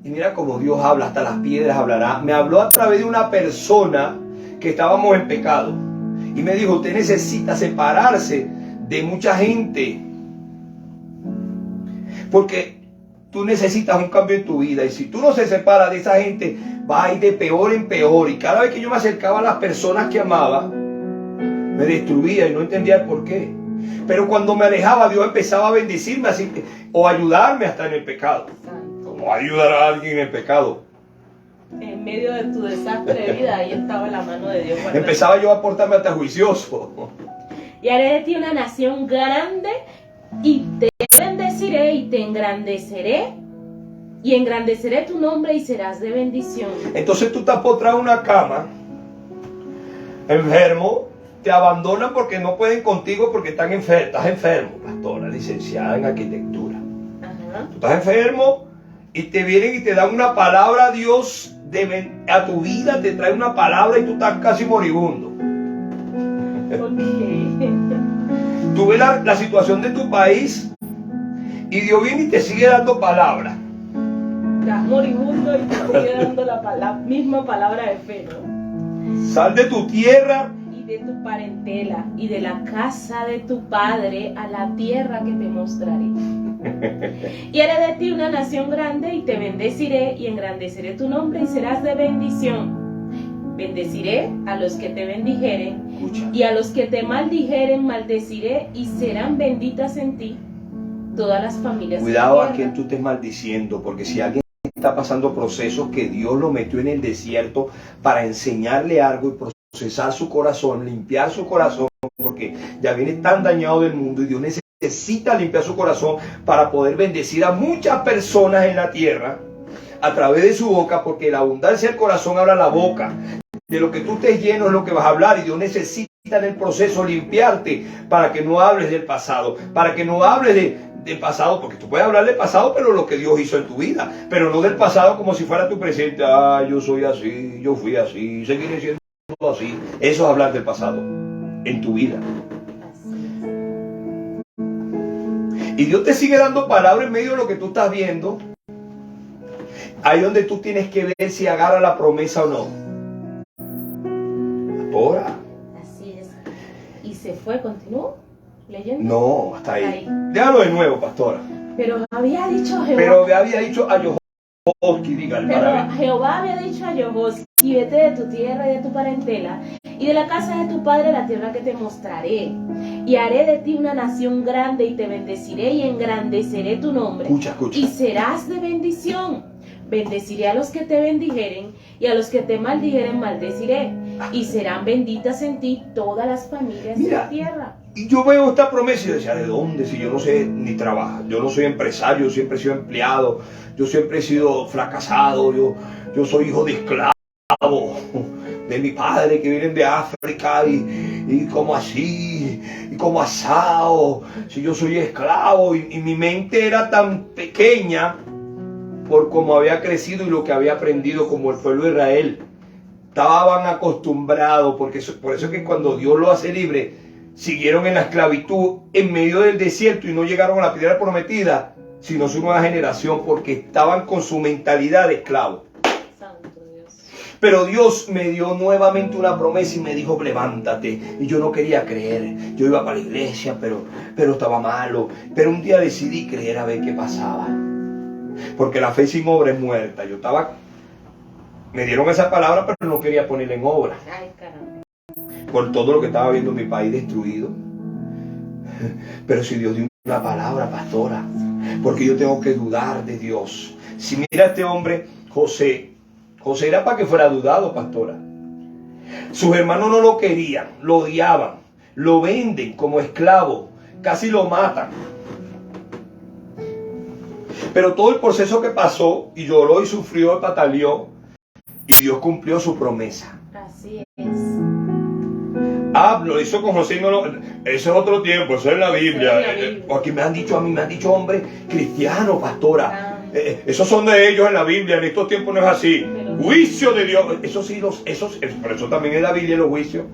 Y mira cómo Dios habla, hasta las piedras hablará. Me habló a través de una persona que estábamos en pecado. Y me dijo, usted necesita separarse de mucha gente. Porque tú necesitas un cambio en tu vida. Y si tú no se separas de esa gente, vas a ir de peor en peor. Y cada vez que yo me acercaba a las personas que amaba, me destruía y no entendía el por qué. Pero cuando me alejaba, Dios empezaba a bendecirme así, o ayudarme hasta en el pecado. ¿Cómo ayudar a alguien en el pecado? En medio de tu desastre de vida, ahí estaba la mano de Dios. Empezaba yo a portarme hasta juicioso. Y haré de ti una nación grande y te bendeciré y te engrandeceré. Y engrandeceré tu nombre y serás de bendición. Entonces tú estás postrado en una cama, enfermo, te abandonan porque no pueden contigo porque estás enfermo, pastora, licenciada en arquitectura. Ajá. Tú estás enfermo y te vienen y te dan una palabra, Dios a tu vida te trae una palabra y tú estás casi moribundo. Okay. Tú ves la situación de tu país y Dios viene y te sigue dando palabra. Estás moribundo y te sigue dando la misma palabra de fe, ¿no? Sal de tu tierra y de tu parentela y de la casa de tu padre a la tierra que te mostraré. Y haré de ti una nación grande y te bendeciré y engrandeceré tu nombre y serás de bendición. Bendeciré a los que te bendijeren, Escucha. y a los que te maldijeren maldeciré, y serán benditas en ti todas las familias. Cuidado de a la quien tierra. tú estés maldiciendo, porque si alguien está pasando procesos que Dios lo metió en el desierto para enseñarle algo y procesar su corazón, limpiar su corazón, porque ya viene tan dañado del mundo y Dios necesita limpiar su corazón para poder bendecir a muchas personas en la tierra a través de su boca, porque la abundancia del corazón habla la boca. De lo que tú estés lleno es lo que vas a hablar, y Dios necesita en el proceso limpiarte para que no hables del pasado, para que no hables del pasado, porque tú puedes hablar del pasado, pero lo que Dios hizo en tu vida, pero no del pasado como si fuera tu presente. Ah, yo soy así, yo fui así, seguiré siendo así. Eso es hablar del pasado en tu vida. Y Dios te sigue dando palabras en medio de lo que tú estás viendo. Ahí donde tú tienes que ver si agarra la promesa o no. Ahora. Así es. Y se fue, continuó leyendo. No, hasta ahí. Déjalo de nuevo, pastora. Pero había dicho Jehová. Pero le había dicho a Yohoski, diga el Pero maravilla. Jehová había dicho a Yohoski, vete de tu tierra y de tu parentela, y de la casa de tu padre la tierra que te mostraré. Y haré de ti una nación grande, y te bendeciré y engrandeceré tu nombre. Escucha, escucha. Y serás de bendición. Bendeciré a los que te bendijeren, y a los que te maldijeren maldeciré. Y serán benditas en ti todas las familias de la tierra. Y yo veo esta promesa y decía, ¿de dónde? Si yo no sé ni trabajar, yo no soy empresario, yo siempre he sido empleado, yo siempre he sido fracasado, yo soy hijo de esclavo de mi padre que vienen de África y como así, y como asado, si yo soy esclavo y mi mente era tan pequeña por cómo había crecido y lo que había aprendido como el pueblo de Israel. Estaban acostumbrados, por eso es que cuando Dios lo hace libre, siguieron en la esclavitud en medio del desierto y no llegaron a la tierra prometida, sino su nueva generación, porque estaban con su mentalidad de esclavo. Santo Dios. Pero Dios me dio nuevamente una promesa y me dijo, levántate. Y yo no quería creer. Yo iba para la iglesia, pero estaba malo. Pero un día decidí creer a ver qué pasaba. Porque la fe sin obra es muerta. Me dieron esa palabra, pero no quería ponerla en obra. Ay, caramba. Por todo lo que estaba viendo mi país destruido. Pero si Dios dio una palabra, pastora, porque yo tengo que dudar de Dios. Si mira a este hombre, José era para que fuera dudado, pastora. Sus hermanos no lo querían, lo odiaban, lo venden como esclavo, casi lo matan. Pero todo el proceso que pasó, y lloró y sufrió y pataleó, y Dios cumplió su promesa. Así es. Lo hizo con José, eso es otro tiempo, eso es la Biblia. Porque me han dicho hombres cristianos, pastora. Esos son de ellos en la Biblia, en estos tiempos no es así. Juicio de Dios, eso sí, por eso también es la Biblia los juicios.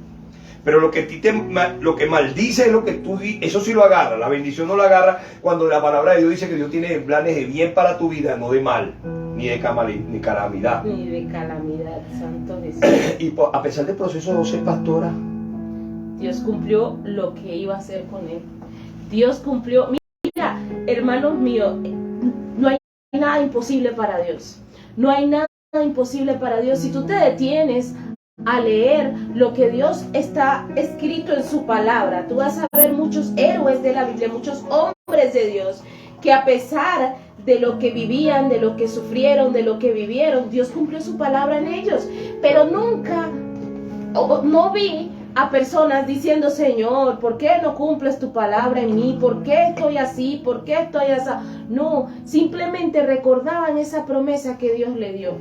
Pero lo que maldice es lo que tú dices, eso sí lo agarra, la bendición no la agarra cuando la palabra de Dios dice que Dios tiene planes de bien para tu vida, no de mal, ni de calamidad. Ni de calamidad, Santo Jesús. Y a pesar del proceso de José, pastora, Dios cumplió lo que iba a hacer con él. Dios cumplió. Mira, hermanos míos, no hay nada imposible para Dios. No hay nada imposible para Dios. Si tú te detienes a leer lo que Dios está escrito en su palabra, tú vas a ver muchos héroes de la Biblia, muchos hombres de Dios, que a pesar de lo que vivían, de lo que sufrieron, de lo que vivieron, Dios cumplió su palabra en ellos. Pero nunca, no vi a personas diciendo, Señor, ¿por qué no cumples tu palabra en mí? ¿Por qué estoy así? ¿Por qué estoy así? No, simplemente recordaban esa promesa que Dios le dio.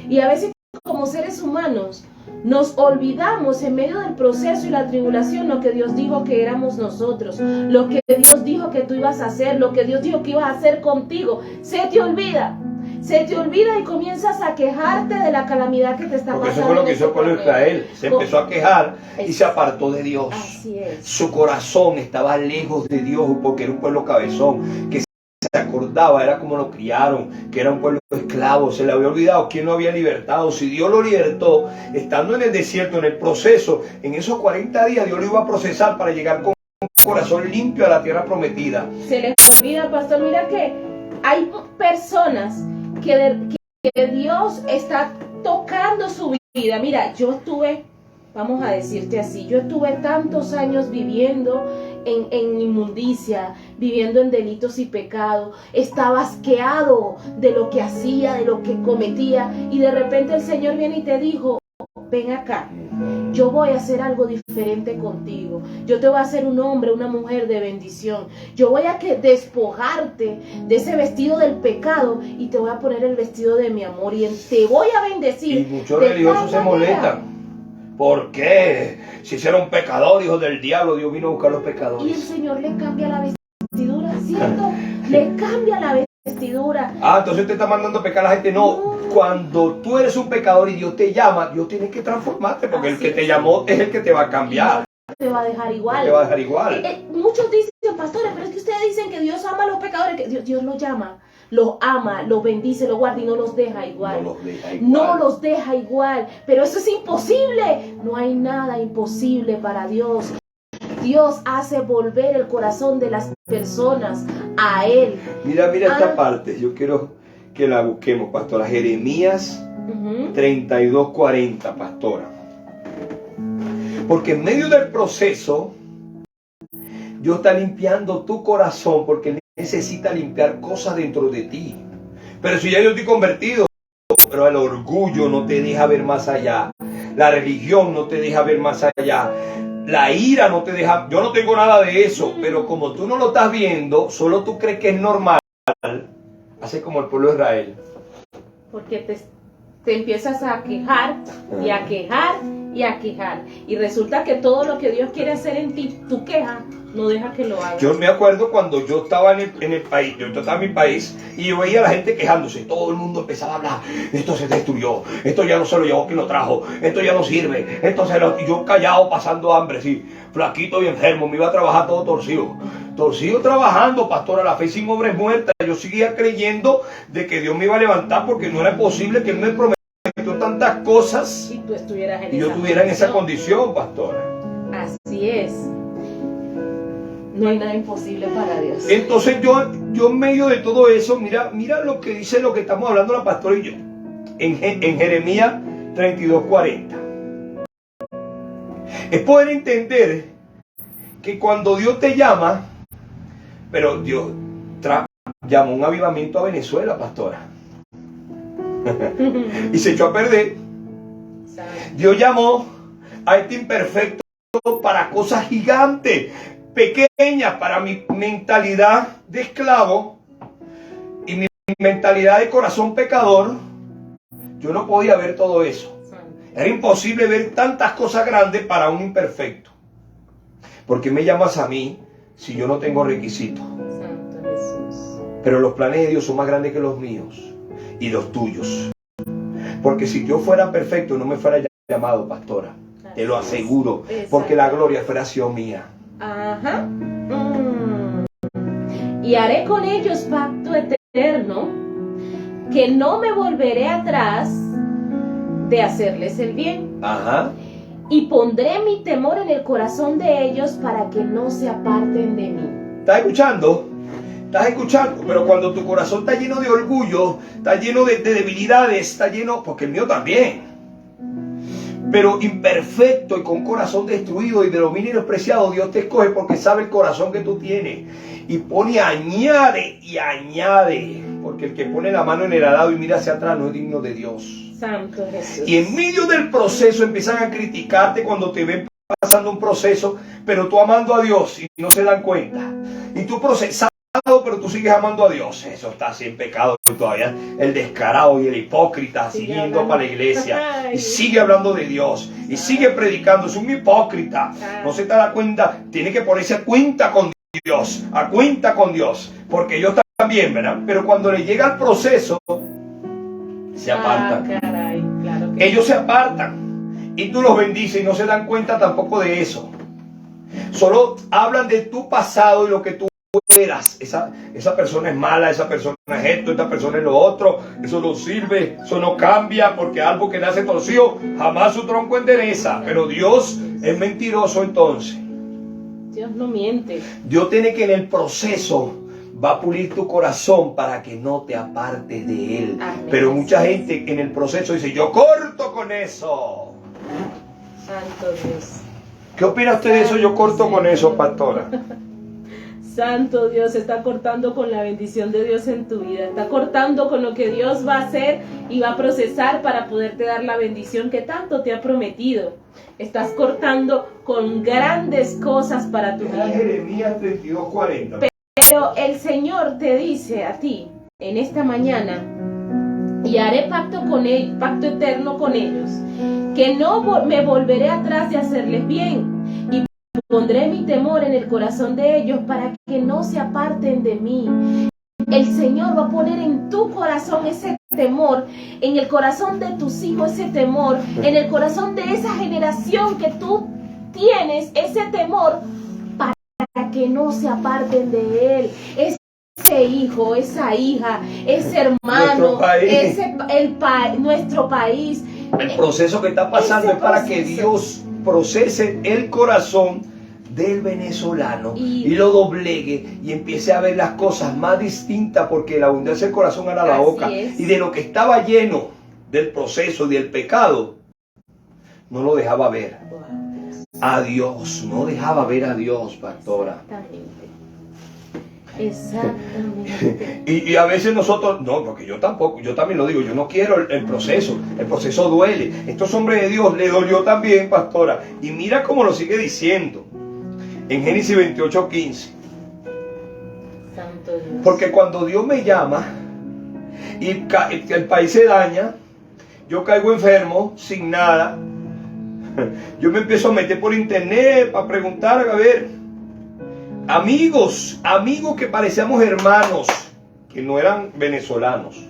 Y a veces como seres humanos nos olvidamos en medio del proceso y la tribulación lo que Dios dijo que éramos nosotros, lo que Dios dijo que tú ibas a hacer, lo que Dios dijo que ibas a hacer contigo. Se te olvida y comienzas a quejarte de la calamidad que te está pasando. Porque eso fue lo que hizo el pueblo de Israel. Se empezó a quejar y se apartó de Dios. Así es. Su corazón estaba lejos de Dios porque era un pueblo cabezón, que se acordaba, era como lo criaron, que era un pueblo esclavo, se le había olvidado quién lo había libertado. Si Dios lo libertó, estando en el desierto, en el proceso, en esos 40 días Dios lo iba a procesar para llegar con un corazón limpio a la tierra prometida. Se les olvida, pastor, mira que hay personas que Dios está tocando su vida. Mira, yo estuve, vamos a decirte así, yo estuve tantos años viviendo en inmundicia, viviendo en delitos y pecados. Estaba asqueado de lo que hacía, de lo que cometía, y de repente el Señor viene y te dijo: ven acá, yo voy a hacer algo diferente contigo. Yo te voy a hacer un hombre, una mujer de bendición. Yo voy a despojarte de ese vestido del pecado y te voy a poner el vestido de mi amor y te voy a bendecir. Y muchos religiosos se molestan. ¿Por qué? Si ese era un pecador, hijo del diablo, Dios vino a buscar a los pecadores. Y el Señor le cambia la vestidura, ¿cierto? Le cambia la vestidura. Entonces te está mandando a pecar a la gente. No. Cuando tú eres un pecador y Dios te llama, Dios tiene que transformarte, porque el que te llamó es el que te va a cambiar. No te va a dejar igual. No te va a dejar igual. Muchos dicen: pastores, pero es que ustedes dicen que Dios ama a los pecadores, que Dios los llama, los ama, los bendice, los guarda y no los deja igual. No los deja igual. Pero eso es imposible. No hay nada imposible para Dios. Dios hace volver el corazón de las personas a Él. Mira esta parte. Yo quiero que la busquemos, pastora. Jeremías 32:40, pastora. Porque en medio del proceso, Dios está limpiando tu corazón, porque necesita limpiar cosas dentro de ti. Pero si ya yo estoy convertido, pero el orgullo no te deja ver más allá. La religión no te deja ver más allá. La ira no te deja. Yo no tengo nada de eso, pero como tú no lo estás viendo, solo tú crees que es normal. Hace como el pueblo de Israel. Porque te empiezas a quejar y a quejar y a quejar. Y resulta que todo lo que Dios quiere hacer en ti, tu queja no deja que lo hagas. Yo me acuerdo cuando yo estaba en el país, yo estaba en mi país y yo veía a la gente quejándose. Todo el mundo empezaba a hablar: esto se destruyó, esto ya no se lo llevó quien lo trajo, esto ya no sirve, y yo callado pasando hambre, sí, flaquito y enfermo, me iba a trabajar todo torcido trabajando, pastora. La fe sin obra es muerta. Yo seguía creyendo de que Dios me iba a levantar, porque no era posible que Él me prometió tantas cosas y tú estuvieras en y yo estuviera en esa condición, pastora. Así es. No hay nada imposible para Dios. Entonces yo en medio de todo eso, mira lo que dice, lo que estamos hablando la pastora y yo, en Jeremías 32:40. Es poder entender que cuando Dios te llama, pero Dios llamó un avivamiento a Venezuela, pastora. Y se echó a perder. Dios llamó a este imperfecto para cosas gigantes, pequeñas para mi mentalidad de esclavo y mi mentalidad de corazón pecador. Yo no podía ver todo eso. Era imposible ver tantas cosas grandes para un imperfecto. ¿Por qué me llamas a mí si yo no tengo requisitos? Santo Jesús. Pero los planes de Dios son más grandes que los míos y los tuyos. Porque si yo fuera perfecto, no me fuera llamado, pastora. Te lo aseguro. Porque la gloria fuera sido mía. Ajá. Y haré con ellos pacto eterno, que no me volveré atrás de hacerles el bien. Ajá. Y pondré mi temor en el corazón de ellos para que no se aparten de mí. ¿Estás escuchando? Estás escuchando, pero cuando tu corazón está lleno de orgullo, está lleno de debilidades, está lleno, porque el mío también, pero imperfecto y con corazón destruido y de dominio despreciado, Dios te escoge porque sabe el corazón que tú tienes y pone, añade y añade, porque el que pone la mano en el arado y mira hacia atrás no es digno de Dios. Santo Jesús. Y en medio del proceso empiezan a criticarte cuando te ven pasando un proceso, pero tú amando a Dios y no se dan cuenta, y tú procesado, pero tú sigues amando a Dios. Eso está así en pecado todavía. El descarado y el hipócrita siguiendo para la iglesia y sigue hablando de Dios y sigue predicando. Es un hipócrita. No se te da cuenta. Tiene que ponerse a cuenta con Dios. A cuenta con Dios. Porque ellos también, ¿verdad? Pero cuando le llega el proceso, se apartan. Caray, claro que ellos se apartan. Y tú los bendices y no se dan cuenta tampoco de eso. Solo hablan de tu pasado y lo que tú eras. Esa persona es mala, esa persona es esto, esta persona es lo otro, eso no sirve, eso no cambia, porque algo que nace torcido jamás su tronco endereza. Pero Dios es mentiroso. Entonces Dios no miente. Dios tiene que en el proceso va a pulir tu corazón para que no te apartes de Él. Amén. Pero mucha gente en el proceso dice, yo corto con eso. Santo Dios. ¿Qué opina usted de eso? Yo corto con eso, pastora. Santo Dios, está cortando con la bendición de Dios en tu vida. Está cortando con lo que Dios va a hacer y va a procesar para poderte dar la bendición que tanto te ha prometido. Estás cortando con grandes cosas para tu vida. Jeremías 32:40. Pero el Señor te dice a ti en esta mañana, y haré pacto con ellos, pacto eterno con ellos, que no me volveré atrás de hacerles bien, y pondré mi temor en el corazón de ellos para que no se aparten de mí. El Señor va a poner en tu corazón ese temor, en el corazón de tus hijos ese temor, en el corazón de esa generación que tú tienes ese temor, para que no se aparten de Él. Ese hijo, esa hija, ese hermano, nuestro país. El proceso que está pasando es para que Dios procese el corazón del venezolano y lo doblegue y empiece a ver las cosas más distintas, porque la abundancia del corazón hará la boca. Y de lo que estaba lleno del proceso y del pecado, no lo dejaba ver a Dios, no dejaba ver a Dios, pastora. Exactamente. Y a veces nosotros, no, porque yo también lo digo, yo no quiero el proceso duele. Estos hombres de Dios le dolió también, pastora. Y mira cómo lo sigue diciendo en Génesis 28:15. Santo Dios. Porque cuando Dios me llama y el país se daña, yo caigo enfermo, sin nada, yo me empiezo a meter por internet para preguntar, a ver, amigos que parecíamos hermanos, que no eran venezolanos.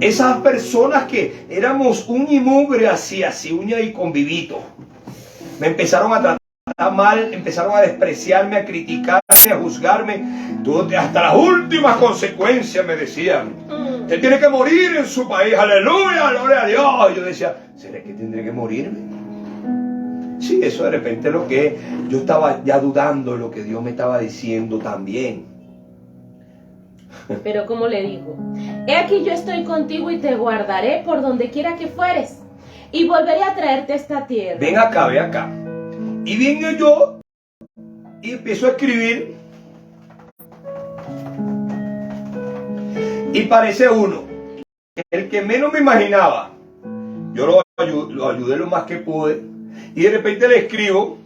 Esas personas que éramos uña y mugre, así uña y convivito, me empezaron a tratar mal, empezaron a despreciarme, a criticarme, a juzgarme, hasta las últimas consecuencias me decían. Usted tiene que morir en su país, aleluya, gloria a Dios. Y yo decía, ¿será que tendré que morirme? Sí, eso de repente es lo que yo estaba ya dudando de lo que Dios me estaba diciendo también. Pero como le dijo, he aquí yo estoy contigo y te guardaré por donde quiera que fueres, y volveré a traerte a esta tierra. Ven acá, ve acá. Y vengo yo y empiezo a escribir. Y parece uno, el que menos me imaginaba. Yo lo ayudé lo más que pude. Y de repente le escribo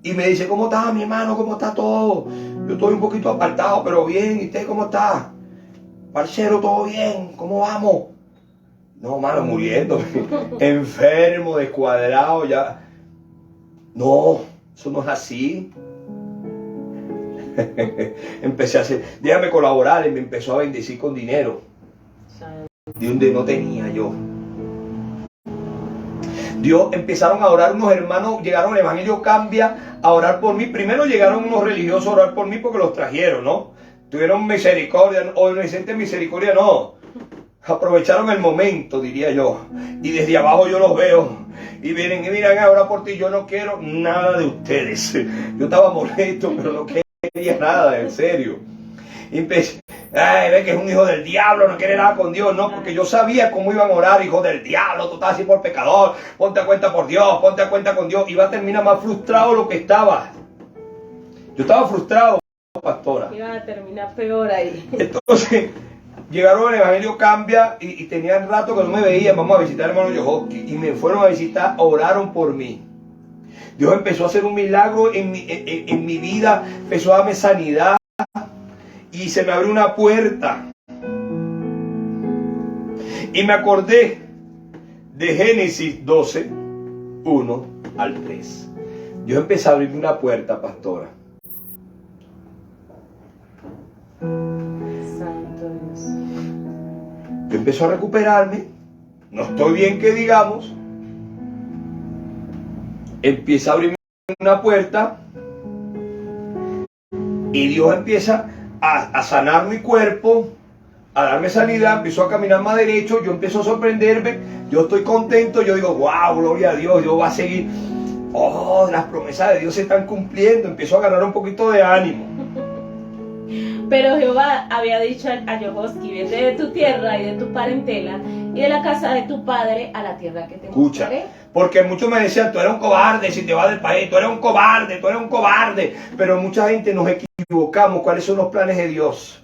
y me dice, ¿cómo está mi hermano? ¿Cómo está todo? Yo estoy un poquito apartado, pero bien. ¿Y usted cómo está? Parcero, ¿todo bien? ¿Cómo vamos? No, mano, muriendo. Enfermo, descuadrado, ya. No, eso no es así. Empecé a hacer, déjame colaborar, y me empezó a bendecir con dinero de donde no tenía yo. Dios, empezaron a orar unos hermanos, llegaron al Evangelio Cambia a orar por mí. Primero llegaron unos religiosos a orar por mí porque los trajeron, ¿no? Tuvieron misericordia, o no sienten misericordia, no. Aprovecharon el momento, diría yo. Y desde abajo yo los veo. Y vienen y miran ahora por ti. Yo no quiero nada de ustedes. Yo estaba molesto, pero no quería nada, en serio. Y empecé, ay, ve que es un hijo del diablo, no quiere nada con Dios. No, porque yo sabía cómo iban a orar, hijo del diablo, tú estás así por pecador, ponte a cuenta por Dios, ponte a cuenta con Dios. Iba a terminar más frustrado de lo que estaba. Yo estaba frustrado, pastora. Iba a terminar peor ahí. Entonces, llegaron al Evangelio Cambia y tenían rato que no me veían. Vamos a visitar al hermano Yohoski. Y me fueron a visitar, oraron por mí. Dios empezó a hacer un milagro en mi vida, empezó a darme sanidad. Y se me abrió una puerta. Y me acordé de Génesis 12, 1 al 3. Dios empezó a abrirme una puerta, pastora. Santo Dios. Yo empezó a recuperarme. No estoy bien que digamos. Empieza a abrirme una puerta. Y Dios empieza a sanar mi cuerpo, a darme sanidad, empezó a caminar más derecho, yo empiezo a sorprenderme, yo estoy contento, yo digo, wow, gloria a Dios, yo voy a seguir, las promesas de Dios se están cumpliendo, empiezo a ganar un poquito de ánimo. Pero Jehová había dicho a Jehoshki: vete de tu tierra y de tu parentela y de la casa de tu padre a la tierra que te mostraré. Porque muchos me decían: tú eres un cobarde si te vas del país, tú eres un cobarde, tú eres un cobarde. Pero mucha gente nos equivocamos. ¿Cuáles son los planes de Dios?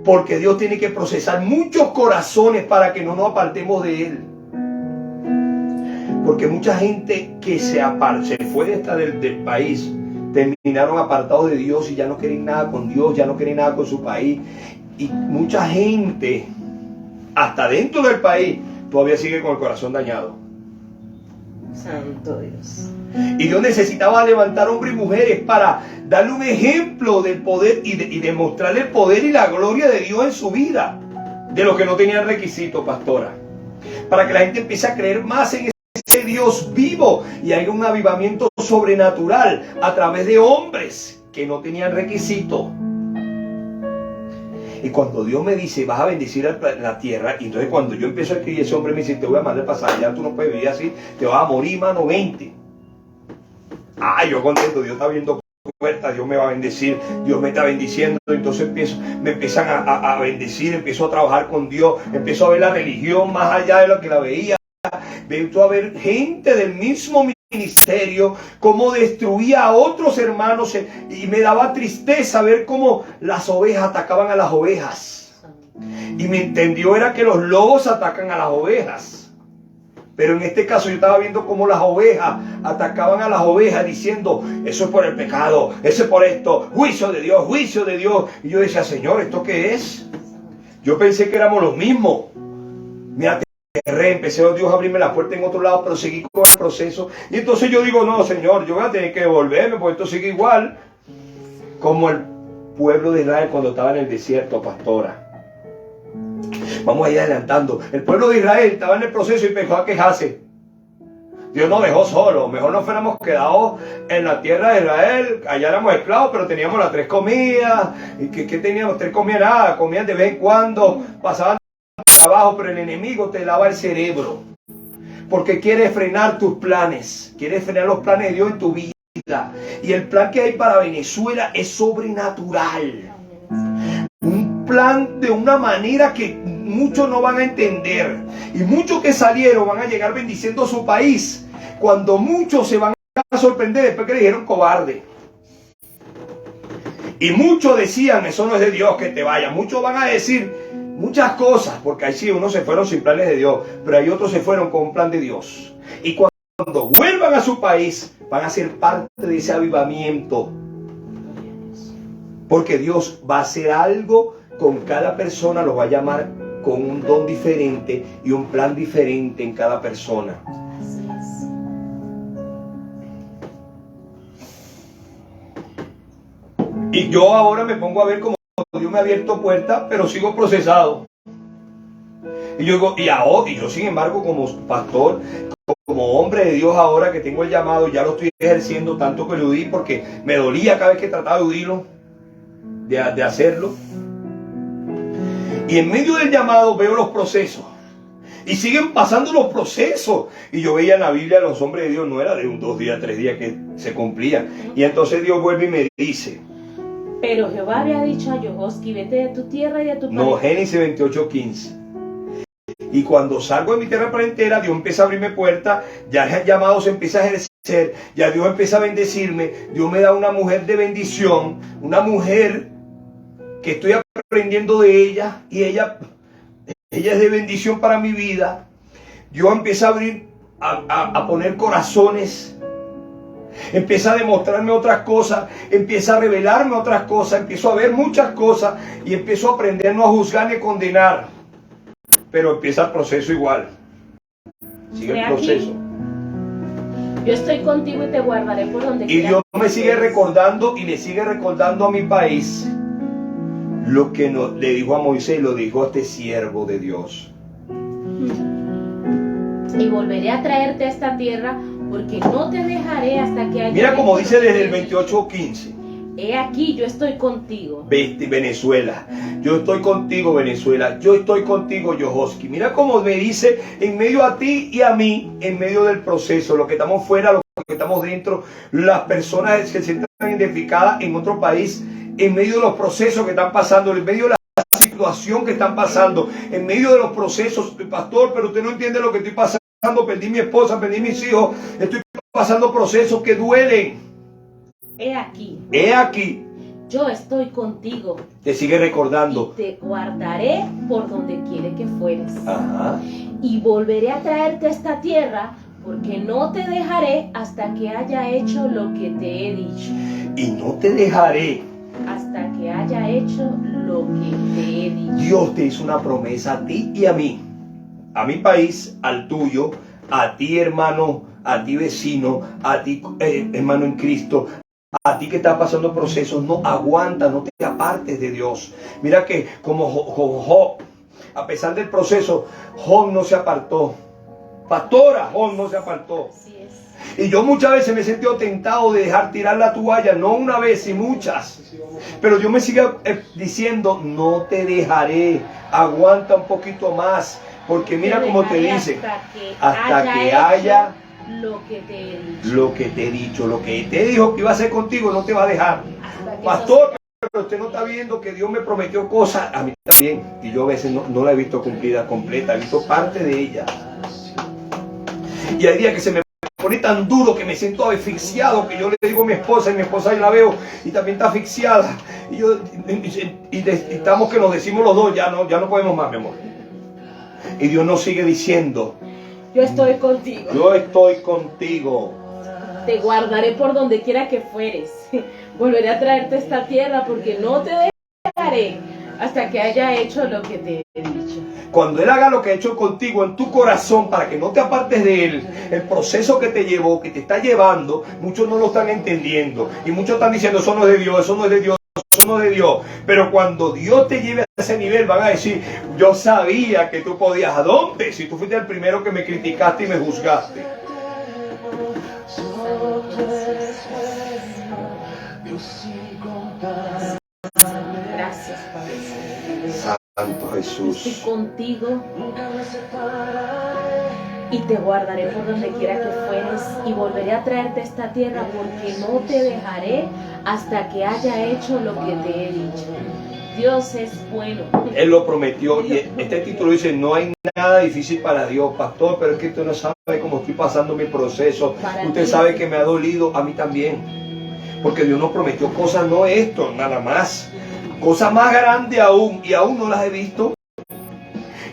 Porque Dios tiene que procesar muchos corazones para que no nos apartemos de Él. Porque mucha gente que se fue del país, terminaron apartados de Dios y ya no quieren nada con Dios, ya no quieren nada con su país. Y mucha gente, hasta dentro del país, todavía sigue con el corazón dañado. Santo Dios. Y Dios necesitaba levantar hombres y mujeres para darle un ejemplo del poder y demostrarle el poder y la gloria de Dios en su vida, de los que no tenían requisito, pastora, para que la gente empiece a creer más en ese Dios vivo y haya un avivamiento sobrenatural a través de hombres que no tenían requisito. Y cuando Dios me dice: vas a bendecir la tierra, y entonces cuando yo empiezo a escribir, ese hombre me dice: te voy a mandar pasaje, ya tú no puedes vivir así, te vas a morir, mano, 20. Yo contento, Dios está abriendo puertas, Dios me va a bendecir, Dios me está bendiciendo. Entonces me empiezan a bendecir, empiezo a trabajar con Dios, empiezo a ver la religión más allá de lo que la veía. Empezó a ver gente del mismo ministerio cómo destruía a otros hermanos, y me daba tristeza ver cómo las ovejas atacaban a las ovejas. Y me entendió era que los lobos atacan a las ovejas. Pero en este caso yo estaba viendo cómo las ovejas atacaban a las ovejas diciendo: eso es por el pecado, eso es por esto, juicio de Dios, juicio de Dios. Y yo decía: Señor, ¿esto qué es? Yo pensé que éramos los mismos. Mira, empecé a Dios a abrirme la puerta en otro lado, pero seguí con el proceso. Y entonces yo digo: no, Señor, yo voy a tener que devolverme, porque esto sigue igual como el pueblo de Israel cuando estaba en el desierto, pastora. Vamos a ir adelantando. El pueblo de Israel estaba en el proceso y empezó a quejarse. Dios nos dejó solos. Mejor nos fuéramos quedados en la tierra de Israel. Allá éramos esclavos, pero teníamos las 3 comidas. ¿Y qué teníamos? 3 comidas, nada. Comían de vez en cuando. Pasaban trabajo, pero el enemigo te lava el cerebro. Porque quiere frenar tus planes. Quiere frenar los planes de Dios en tu vida. Y el plan que hay para Venezuela es sobrenatural. Un plan de una manera que muchos no van a entender, y muchos que salieron van a llegar bendiciendo su país, cuando muchos se van a sorprender después que le dijeron cobarde. Y muchos decían: eso no es de Dios, que te vaya. Muchos van a decir muchas cosas, porque ahí sí unos se fueron sin planes de Dios, pero hay otros se fueron con un plan de Dios. Y cuando vuelvan a su país van a ser parte de ese avivamiento, porque Dios va a hacer algo con cada persona, los va a llamar con un don diferente y un plan diferente en cada persona. Así es. Y yo ahora me pongo a ver cómo Dios me ha abierto puertas, pero sigo procesado. Y yo digo, y yo sin embargo, como pastor, como hombre de Dios, ahora que tengo el llamado, ya lo estoy ejerciendo tanto que eludí, porque me dolía cada vez que trataba de eludirlo, de hacerlo. Y en medio del llamado veo los procesos. Y siguen pasando los procesos. Y yo veía en la Biblia, los hombres de Dios no era de 1, 2 días, 3 días que se cumplían. Y entonces Dios vuelve y me dice: pero Jehová había dicho a Jehoshki: vete de tu tierra y de tu país. No, Génesis 28:15. Y cuando salgo de mi tierra parentera, Dios empieza a abrirme puertas. Ya el llamado se empieza a ejercer. Ya Dios empieza a bendecirme. Dios me da una mujer de bendición. Una mujer que estoy aprendiendo de ella, y ella es de bendición para mi vida. Dios empieza a abrir, a poner corazones, empieza a demostrarme otras cosas, empieza a revelarme otras cosas, empiezo a ver muchas cosas y empiezo a aprender no a juzgar ni a condenar, pero empieza el proceso igual, sigue el proceso. Yo estoy contigo y te guardaré por donde quiera. Y Dios me sigue recordando y le sigue recordando a mi país lo que le dijo a Moisés, lo dijo a este siervo de Dios. Y volveré a traerte a esta tierra, porque no te dejaré hasta que haya... Mira como dice desde el 28:15. He aquí, yo estoy contigo. Venezuela, yo estoy contigo, Venezuela, yo estoy contigo, Jehoshki. Mira cómo me dice, en medio a ti y a mí, en medio del proceso, los que estamos fuera, los que estamos dentro, las personas que se sientan identificadas en otro país, en medio de los procesos que están pasando, en medio de la situación que están pasando, en medio de los procesos, pastor, pero usted no entiende lo que estoy pasando, perdí mi esposa, perdí mis hijos, estoy pasando procesos que duelen. He aquí. He aquí. Yo estoy contigo. Te sigue recordando. Y te guardaré por donde quiere que fueres. Ajá. Y volveré a traerte a esta tierra, porque no te dejaré hasta que haya hecho lo que te he dicho. Y no te dejaré hasta que haya hecho lo que te he dicho. Dios te hizo una promesa a ti y a mí, a mi país, al tuyo, a ti hermano, a ti vecino, a ti hermano en Cristo, a ti que estás pasando procesos. No aguanta, no te apartes de Dios. Mira que como Job, a pesar del proceso, Job no se apartó. Pastora, Job no se apartó. Así es. Y yo muchas veces me he sentido tentado de dejar tirar la toalla, no una vez y muchas. Pero Dios me sigue diciendo, no te dejaré, aguanta un poquito más. Porque mira cómo te dice, hasta que haya lo que te he dicho. Lo que te he dicho, lo que te dijo que iba a hacer contigo, no te va a dejar. Pastor, pero usted no está viendo que Dios me prometió cosas, a mí también. Y yo a veces no la he visto cumplida completa, he visto parte de ella. Y hay días que se me pone tan duro que me siento asfixiado, que yo le digo a mi esposa, y mi esposa ahí la veo y también está asfixiada. Y estamos que nos decimos los dos, ya no podemos más, mi amor. Y Dios nos sigue diciendo, yo estoy contigo. Yo estoy contigo. Te guardaré por donde quiera que fueres. Volveré a traerte a esta tierra, porque no te dejaré hasta que haya hecho lo que te he dicho. Cuando Él haga lo que ha hecho contigo en tu corazón, para que no te apartes de Él, el proceso que te llevó, que te está llevando, muchos no lo están entendiendo. Y muchos están diciendo, eso no es de Dios, eso no es de Dios, eso no es de Dios. Pero cuando Dios te lleve a ese nivel, van a decir, yo sabía que tú podías. ¿A dónde? Si tú fuiste el primero que me criticaste y me juzgaste. Gracias, Padre. Santo Jesús. Estoy contigo y te guardaré por donde quiera que fueres, y volveré a traerte a esta tierra, porque no te dejaré hasta que haya hecho lo que te he dicho. Dios es bueno. Él lo prometió, y este título dice, no hay nada difícil para Dios, pastor, pero es que usted no sabe cómo estoy pasando mi proceso. Usted sabe que me ha dolido, a mí también. Porque Dios nos prometió cosas, no esto, nada más. Cosas más grandes aún, y aún no las he visto.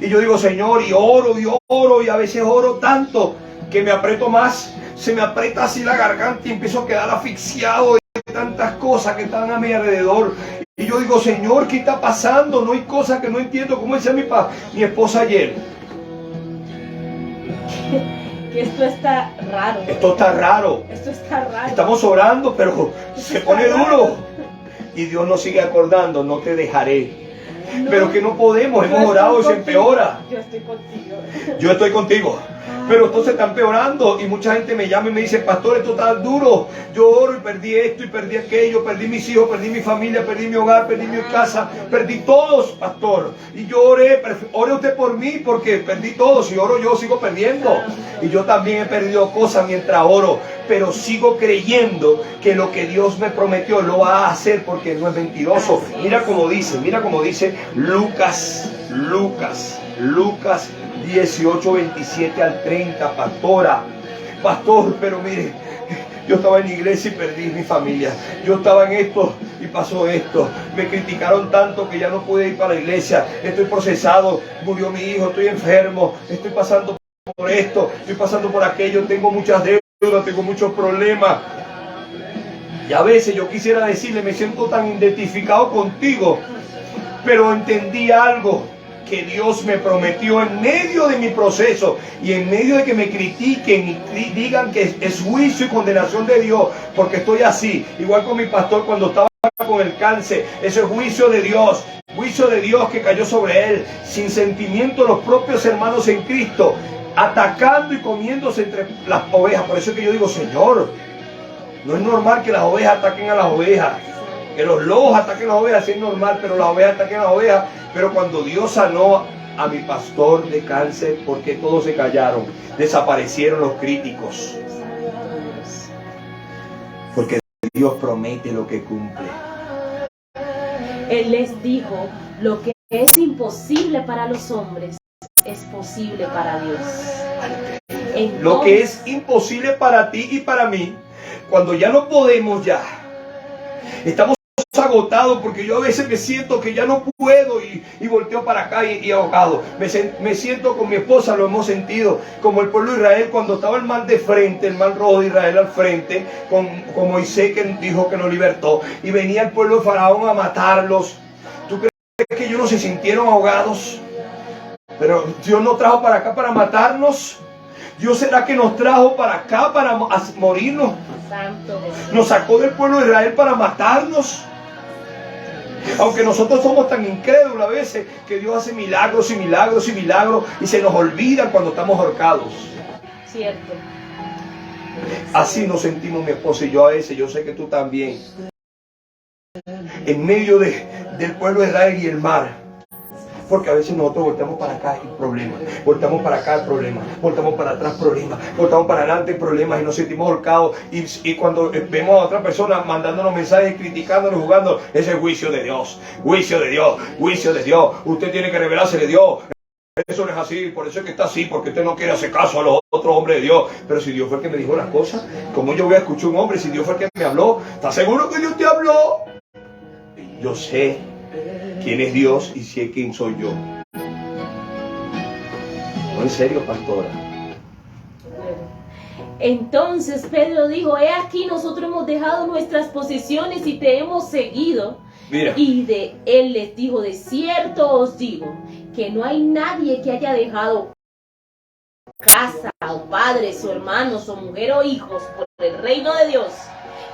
Y yo digo, Señor, y oro, y a veces oro tanto que me aprieto más. Se me aprieta así la garganta y empiezo a quedar asfixiado de tantas cosas que están a mi alrededor. Y yo digo, Señor, ¿qué está pasando? No hay cosas que no entiendo. Como decía mi esposa ayer. Que esto está raro. Esto está raro. Esto está raro. Estamos orando, pero se pone duro. Y Dios nos sigue acordando, no te dejaré. No, pero que no podemos, hemos orado y se empeora. Yo estoy contigo. Yo estoy contigo. Pero entonces está empeorando y mucha gente me llama y me dice, pastor, esto está duro. Yo oro y perdí esto y perdí aquello, perdí mis hijos, perdí mi familia, perdí mi hogar, perdí mi casa, perdí todos, pastor. Y yo ore usted por mí porque perdí todo. Si oro yo sigo perdiendo. Y yo también he perdido cosas mientras oro. Pero sigo creyendo que lo que Dios me prometió lo va a hacer porque no es mentiroso. Mira cómo dice Lucas 18, 27 al 30, pastor, pero mire, yo estaba en la iglesia y perdí mi familia, yo estaba en esto y pasó esto, me criticaron tanto que ya no pude ir para la iglesia, estoy procesado, murió mi hijo, estoy enfermo, estoy pasando por esto, estoy pasando por aquello, tengo muchas deudas, tengo muchos problemas. Y a veces yo quisiera decirle, me siento tan identificado contigo, pero entendí algo que Dios me prometió en medio de mi proceso y en medio de que me critiquen y digan que es juicio y condenación de Dios, porque estoy así, igual con mi pastor cuando estaba con el cáncer, eso es juicio de Dios que cayó sobre él, sin sentimiento los propios hermanos en Cristo, atacando y comiéndose entre las ovejas. Por eso es que yo digo, Señor, no es normal que las ovejas ataquen a las ovejas. Que los lobos ataquen a las ovejas, sí es normal, pero las ovejas ataquen a las ovejas. Pero cuando Dios sanó a mi pastor de cáncer, porque todos se callaron, desaparecieron los críticos. Porque Dios promete lo que cumple. Él les dijo, lo que es imposible para los hombres es posible para Dios. Entonces, lo que es imposible para ti y para mí, cuando ya no podemos ya, estamos agotados, porque yo a veces me siento que ya no puedo y volteo para acá y ahogado. Me siento con mi esposa, lo hemos sentido, como el pueblo de Israel cuando estaba el mar de frente, el mar rojo de Israel al frente, con Moisés que dijo que lo libertó, y venía el pueblo de Faraón a matarlos. ¿Tú crees que ellos no se sintieron ahogados? Pero Dios nos trajo para acá para matarnos. ¿Dios será que nos trajo para acá para morirnos? Nos sacó del pueblo de Israel para matarnos. Aunque nosotros somos tan incrédulos a veces que Dios hace milagros y milagros y milagros y se nos olvida cuando estamos ahorcados. Cierto. Así nos sentimos mi esposa y yo a veces, yo sé que tú también. En medio del pueblo de Israel y el mar. Porque a veces nosotros volteamos para acá y problemas, volteamos para acá el problema, volteamos para atrás problemas, volteamos para adelante problemas y nos sentimos ahorcados. Y cuando vemos a otra persona mandándonos mensajes, criticándonos, jugando, ese es juicio de Dios, juicio de Dios, juicio de Dios. Usted tiene que revelarse de Dios. Eso no es así, por eso es que está así, porque usted no quiere hacer caso a los otros hombres de Dios. Pero si Dios fue el que me dijo las cosas, ¿cómo yo voy a escuchar a un hombre si Dios fue el que me habló? ¿Estás seguro que Dios te habló? Yo sé quién es Dios y sé quién soy yo. No, en serio, pastora. Entonces Pedro dijo, he aquí nosotros hemos dejado nuestras posesiones y te hemos seguido. Mira. Y él les dijo, de cierto os digo, que no hay nadie que haya dejado casa, o padres, o hermanos, o mujer, o hijos, por el reino de Dios,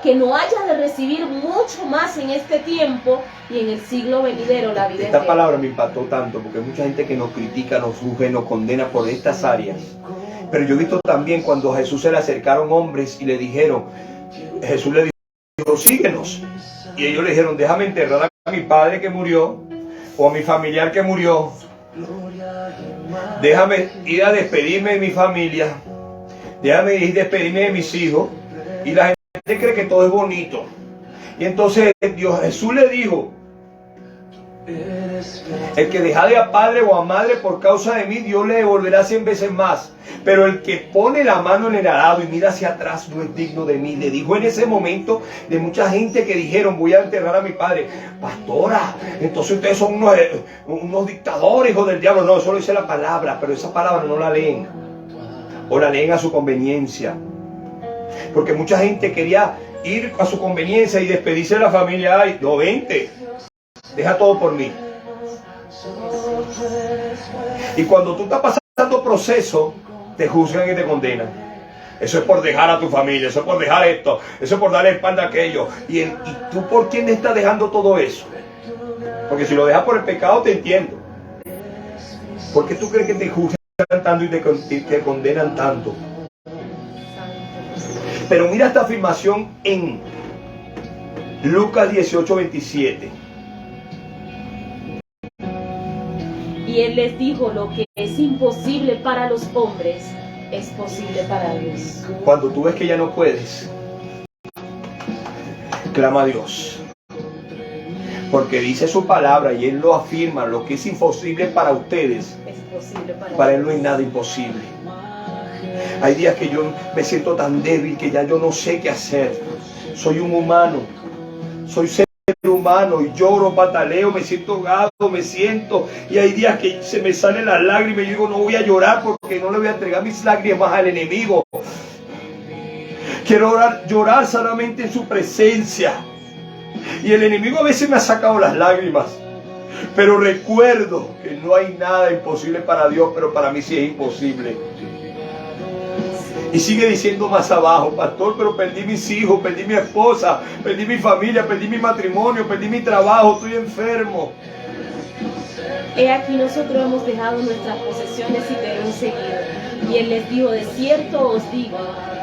que no haya de recibir mucho más en este tiempo y en el siglo venidero la vida. Esta palabra me impactó tanto porque hay mucha gente que nos critica, nos juzga, nos condena por estas áreas. Pero yo he visto también cuando a Jesús se le acercaron hombres y le dijeron, Jesús le dijo, síguenos. Y ellos le dijeron, déjame enterrar a mi padre que murió o a mi familiar que murió. Déjame ir a despedirme de mi familia. Déjame ir a despedirme de mis hijos. Y la gente cree que todo es bonito. Y entonces Jesús le dijo, el que dejare a padre o a madre por causa de mí, Dios le devolverá 100 veces más. Pero el que pone la mano en el arado y mira hacia atrás no es digno de mí. Le dijo en ese momento de mucha gente que dijeron, voy a enterrar a mi padre. Pastora, entonces ustedes son unos dictadores, hijos del diablo. No, eso lo dice la palabra, pero esa palabra no la leen. O la leen a su conveniencia. Porque mucha gente quería ir a su conveniencia y despedirse de la familia. Ay, no, vente. Deja todo por mí. Y cuando tú estás pasando proceso, te juzgan y te condenan. Eso es por dejar a tu familia, eso es por dejar esto, eso es por darle espalda a aquello. ¿Y tú por quién estás dejando todo eso? Porque si lo dejas por el pecado, te entiendo. ¿Por qué tú crees que te juzgan tanto y te condenan tanto? Pero mira esta afirmación en Lucas 18:27. Y él les dijo, lo que es imposible para los hombres es posible para Dios. Cuando tú ves que ya no puedes, clama a Dios. Porque dice su palabra y Él lo afirma, lo que es imposible para ustedes, es posible para Él no hay nada imposible. Hay días que yo me siento tan débil que ya yo no sé qué hacer. Soy un humano, soy ser humano y lloro, pataleo, me siento ahogado, y hay días que se me salen las lágrimas y yo digo, no voy a llorar porque no le voy a entregar mis lágrimas al enemigo. Quiero llorar sanamente en su presencia. Y el enemigo a veces me ha sacado las lágrimas, pero recuerdo que no hay nada imposible para Dios, pero para mí sí es imposible. Y sigue diciendo más abajo, pastor, pero perdí mis hijos, perdí mi esposa, perdí mi familia, perdí mi matrimonio, perdí mi trabajo, estoy enfermo. He aquí nosotros hemos dejado nuestras posesiones y te hemos seguido. Y él les dijo, de cierto os digo,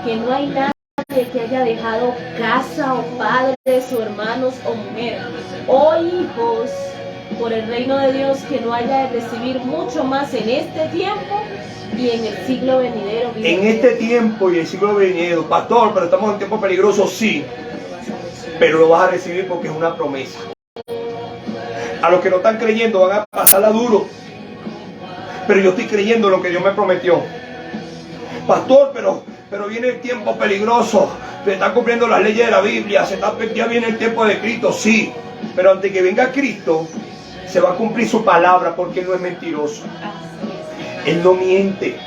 que no hay nadie que haya dejado casa o padres o hermanos o mujer o hijos por el reino de Dios que no haya de recibir mucho más en este tiempo y en el siglo venidero. En este tiempo y el siglo venidero, pastor, pero estamos en tiempo peligroso, sí, pero lo vas a recibir porque es una promesa. A los que no están creyendo van a pasarla duro. Pero yo estoy creyendo lo que Dios me prometió. Pastor, pero viene el tiempo peligroso. Se están cumpliendo las leyes de la Biblia. Ya viene el tiempo de Cristo, sí. Pero antes que venga Cristo, se va a cumplir su palabra, porque Él no es mentiroso. Él no miente.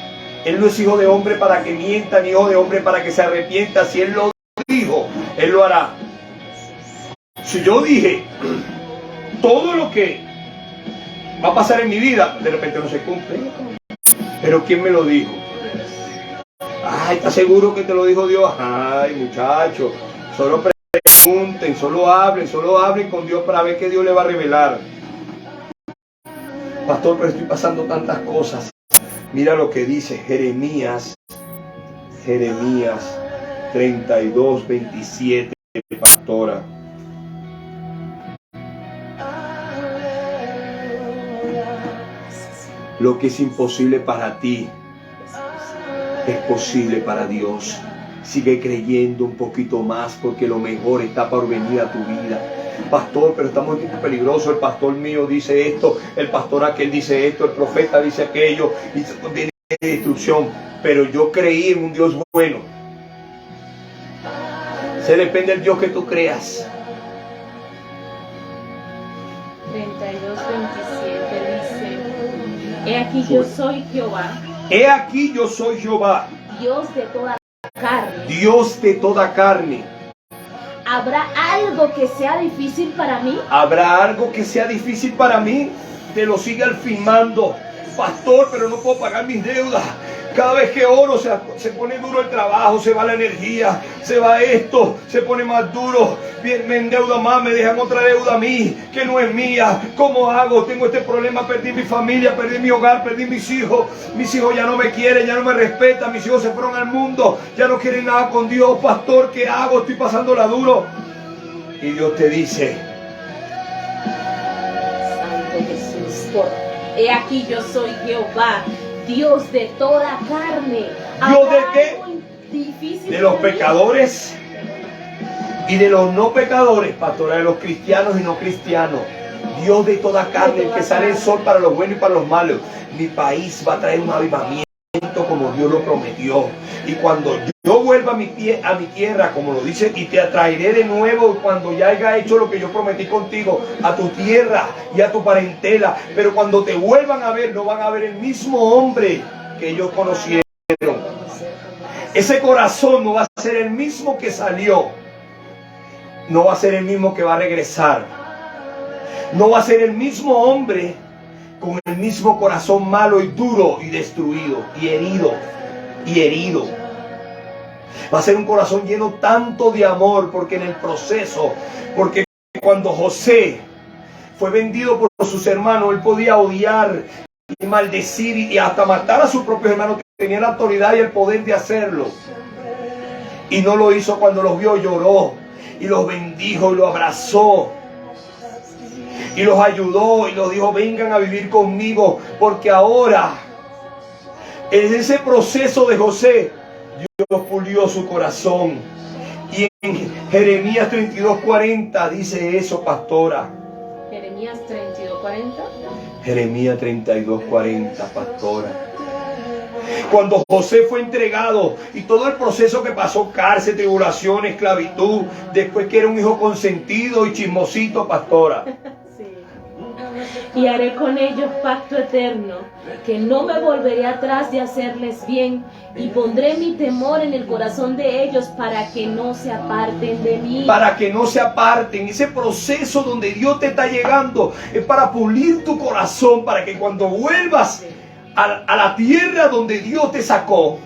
Él no es hijo de hombre para que mienta, ni hijo de hombre para que se arrepienta. Si Él lo dijo, Él lo hará. Si yo dije todo lo que va a pasar en mi vida, de repente no se cumple. Pero ¿quién me lo dijo? Ay, ¿estás seguro que te lo dijo Dios? Ay, muchachos, solo pregunten, solo hablen con Dios para ver qué Dios le va a revelar. Pastor, pero estoy pasando tantas cosas. Mira lo que dice Jeremías 32, 27, pastora. Lo que es imposible para ti es posible para Dios. Sigue creyendo un poquito más, porque lo mejor está por venir a tu vida. Pastor, pero estamos en tiempo peligroso. El pastor mío dice esto, el pastor aquel dice esto, el profeta dice aquello, y viene destrucción. Pero yo creí en un Dios bueno. Se depende del Dios que tú creas. 32, 27 dice: He aquí yo soy Jehová. He aquí yo soy Jehová. Dios de toda carne. Dios de toda carne. ¿Habrá algo que sea difícil para mí? ¿Habrá algo que sea difícil para mí? Te lo sigue afirmando. Pastor, pero no puedo pagar mis deudas. Cada vez que oro se pone duro el trabajo, se va la energía, se va esto, se pone más duro. Bien, me endeuda más, me dejan otra deuda a mí, que no es mía. ¿Cómo hago? Tengo este problema, perdí mi familia, perdí mi hogar, perdí mis hijos. Mis hijos ya no me quieren, ya no me respetan, mis hijos se fueron al mundo, ya no quieren nada con Dios. Pastor, ¿qué hago? Estoy pasándola duro. Y Dios te dice: Santo Jesús, he aquí yo soy Jehová, Dios de toda carne. ¿Dios de qué? Difícil de los pecadores y de los no pecadores, pastora, de los cristianos y no cristianos. Dios de toda carne, el que sale el sol para los buenos y para los malos. Mi país va a traer un avivamiento como Dios lo prometió. Y cuando yo vuelva a mi tierra, como lo dice, y te atraeré de nuevo cuando ya haya hecho lo que yo prometí contigo, a tu tierra y a tu parentela. Pero cuando te vuelvan a ver, no van a ver el mismo hombre que ellos conocieron. Ese corazón no va a ser el mismo que salió. No va a ser el mismo que va a regresar. No va a ser el mismo hombre con el mismo corazón malo y duro y destruido y herido. Va a ser un corazón lleno tanto de amor, porque en el proceso, porque cuando José fue vendido por sus hermanos, él podía odiar y maldecir y hasta matar a sus propios hermanos. Tenía la autoridad y el poder de hacerlo. Y no lo hizo. Cuando los vio, lloró y los bendijo y los abrazó y los ayudó y los dijo: vengan a vivir conmigo, porque ahora en ese proceso de José Dios pulió su corazón. Y en Jeremías 32:40 dice eso, pastora. Jeremías 32:40. Jeremías 32:40, pastora. Cuando José fue entregado y todo el proceso que pasó, cárcel, tribulación, esclavitud, después que era un hijo consentido y chismosito, pastora. Sí. Y haré con ellos pacto eterno, que no me volveré atrás de hacerles bien, y pondré mi temor en el corazón de ellos para que no se aparten de mí. Para que no se aparten. Ese proceso donde Dios te está llegando es para pulir tu corazón, para que cuando vuelvas a la tierra donde Dios te sacó,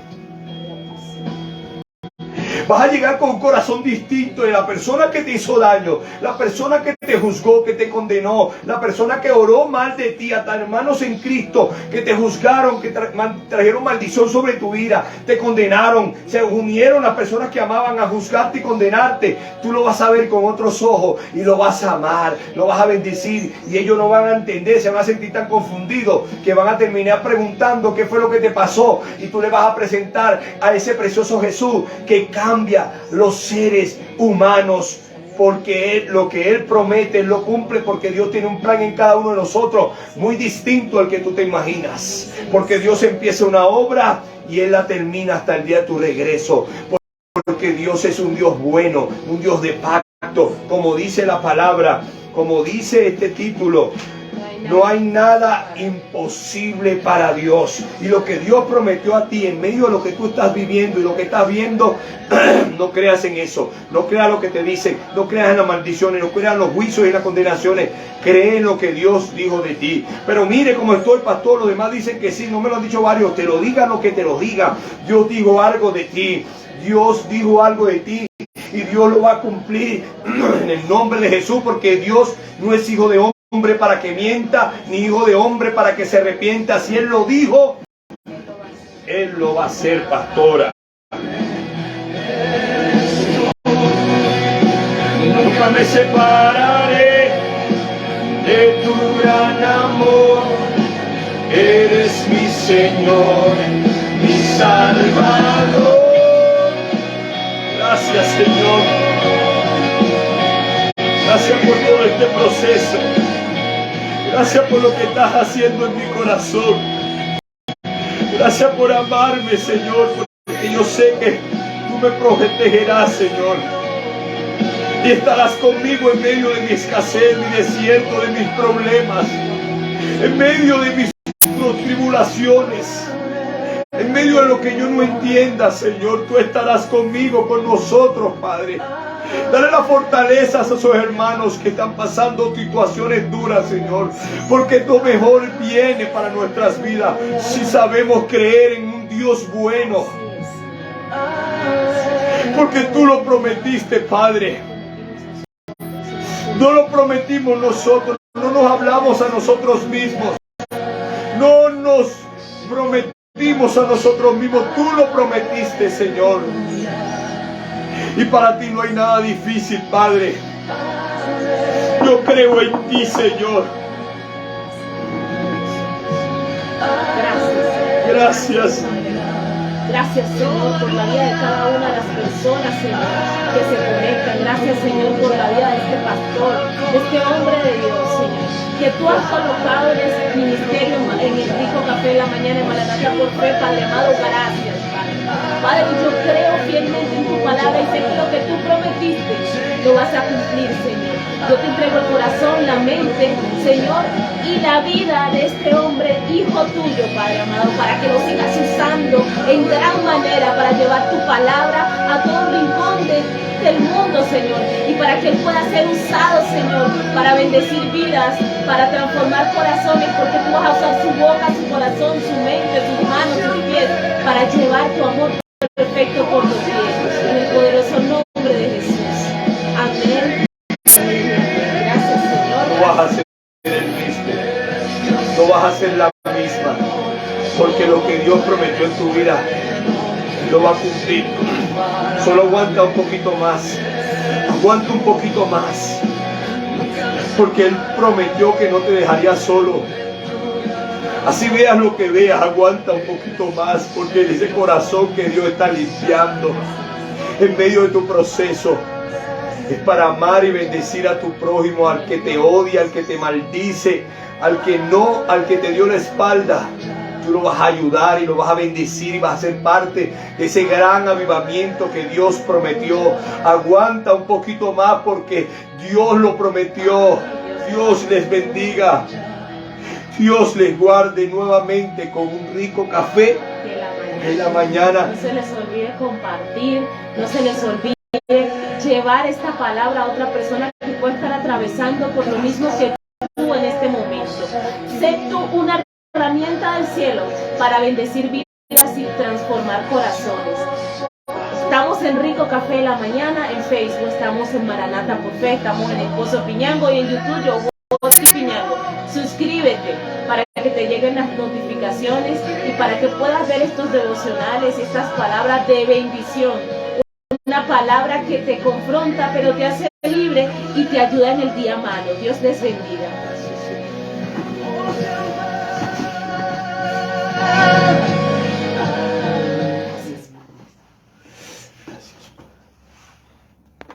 vas a llegar con un corazón distinto de la persona que te hizo daño, la persona que te juzgó, que te condenó, la persona que oró mal de ti, hasta hermanos en Cristo que te juzgaron, que trajeron maldición sobre tu vida, te condenaron, se unieron las personas que amaban a juzgarte y condenarte. Tú lo vas a ver con otros ojos y lo vas a amar, lo vas a bendecir, y ellos no van a entender, se van a sentir tan confundidos que van a terminar preguntando qué fue lo que te pasó, y tú le vas a presentar a ese precioso Jesús que cambia los seres humanos porque lo que Él promete, Él lo cumple, porque Dios tiene un plan en cada uno de nosotros muy distinto al que tú te imaginas. Porque Dios empieza una obra y Él la termina hasta el día de tu regreso. Porque Dios es un Dios bueno, un Dios de pacto, como dice la palabra, como dice este título. No hay nada imposible para Dios. Y lo que Dios prometió a ti en medio de lo que tú estás viviendo y lo que estás viendo, no creas en eso. No creas lo que te dicen. No creas en las maldiciones. No creas en los juicios y las condenaciones. Cree en lo que Dios dijo de ti. Pero mire cómo estoy, pastor. Los demás dicen que sí. No me lo han dicho varios. Te lo digan lo que te lo diga. Dios dijo algo de ti. Dios dijo algo de ti. Y Dios lo va a cumplir en el nombre de Jesús. Porque Dios no es hijo de hombre para que mienta, ni hijo de hombre para que se arrepienta. Si Él lo dijo, Él lo va a hacer, pastora. Nunca me separaré de tu gran amor. Eres mi Señor, mi Salvador. Gracias, Señor. Gracias por todo este proceso. Gracias por lo que estás haciendo en mi corazón. Gracias por amarme, Señor, porque yo sé que tú me protegerás, Señor. Y estarás conmigo en medio de mi escasez, mi desierto, de mis problemas, en medio de mis tribulaciones, en medio de lo que yo no entienda, Señor. Tú estarás conmigo, con nosotros, Padre. Dale la fortaleza a esos hermanos que están pasando situaciones duras, Señor, porque lo mejor viene para nuestras vidas si sabemos creer en un Dios bueno, porque tú lo prometiste, Padre. No lo prometimos nosotros, no nos hablamos a nosotros mismos, no nos prometimos a nosotros mismos, tú lo prometiste, Señor. Y para ti no hay nada difícil, Padre. Yo creo en ti, Señor. Gracias. Gracias, Señor, por la vida de cada una de las personas, Señor, que se conectan. Gracias, Señor, por la vida de este pastor, de este hombre de Dios, Señor, que tú has colocado en este ministerio, en el Rico Café de la Mañana, en Maranata por Fe, Padre amado. Gracias, Padre. Padre, yo creo fielmente en tu palabra y sé que lo que tú prometiste lo vas a cumplir, Señor. Yo te entrego el corazón, la mente, Señor, y la vida de este hombre, hijo tuyo, Padre amado, para que lo sigas usando en gran manera para llevar tu palabra a todo rincón del mundo, Señor, y para que él pueda ser usado, Señor, para bendecir vidas, para transformar corazones, porque tú vas a usar su boca, su corazón, su mente, sus manos, sus pies, para llevar tu amor perfecto por los pies, en el poderoso nombre de Jesús. Amén. Gracias, Señor. No vas a ser el mismo, no vas a ser la misma, porque lo que Dios prometió en tu vida lo va a cumplir. Solo aguanta un poquito más, aguanta un poquito más, porque Él prometió que no te dejaría solo. Así veas lo que veas, aguanta un poquito más, porque ese corazón que Dios está limpiando en medio de tu proceso es para amar y bendecir a tu prójimo, al que te odia, al que te maldice, al que te dio la espalda. Tú lo vas a ayudar y lo vas a bendecir y vas a ser parte de ese gran avivamiento que Dios prometió. Aguanta un poquito más porque Dios lo prometió. Dios les bendiga. Dios les guarde nuevamente con un rico café de la mañana. No se les olvide compartir, no se les olvide llevar esta palabra a otra persona que puede estar atravesando por lo mismo que tú en este momento. Sé tú una herramienta del cielo para bendecir vidas y transformar corazones. Estamos en Rico Café de la Mañana, en Facebook, estamos en Maranata por Fe, estamos en Esposo Piñango y en YouTube yo, Josky Piñango. Suscríbete para que te lleguen las notificaciones y para que puedas ver estos devocionales, estas palabras de bendición. Una palabra que te confronta pero te hace libre y te ayuda en el día malo. Dios les bendiga.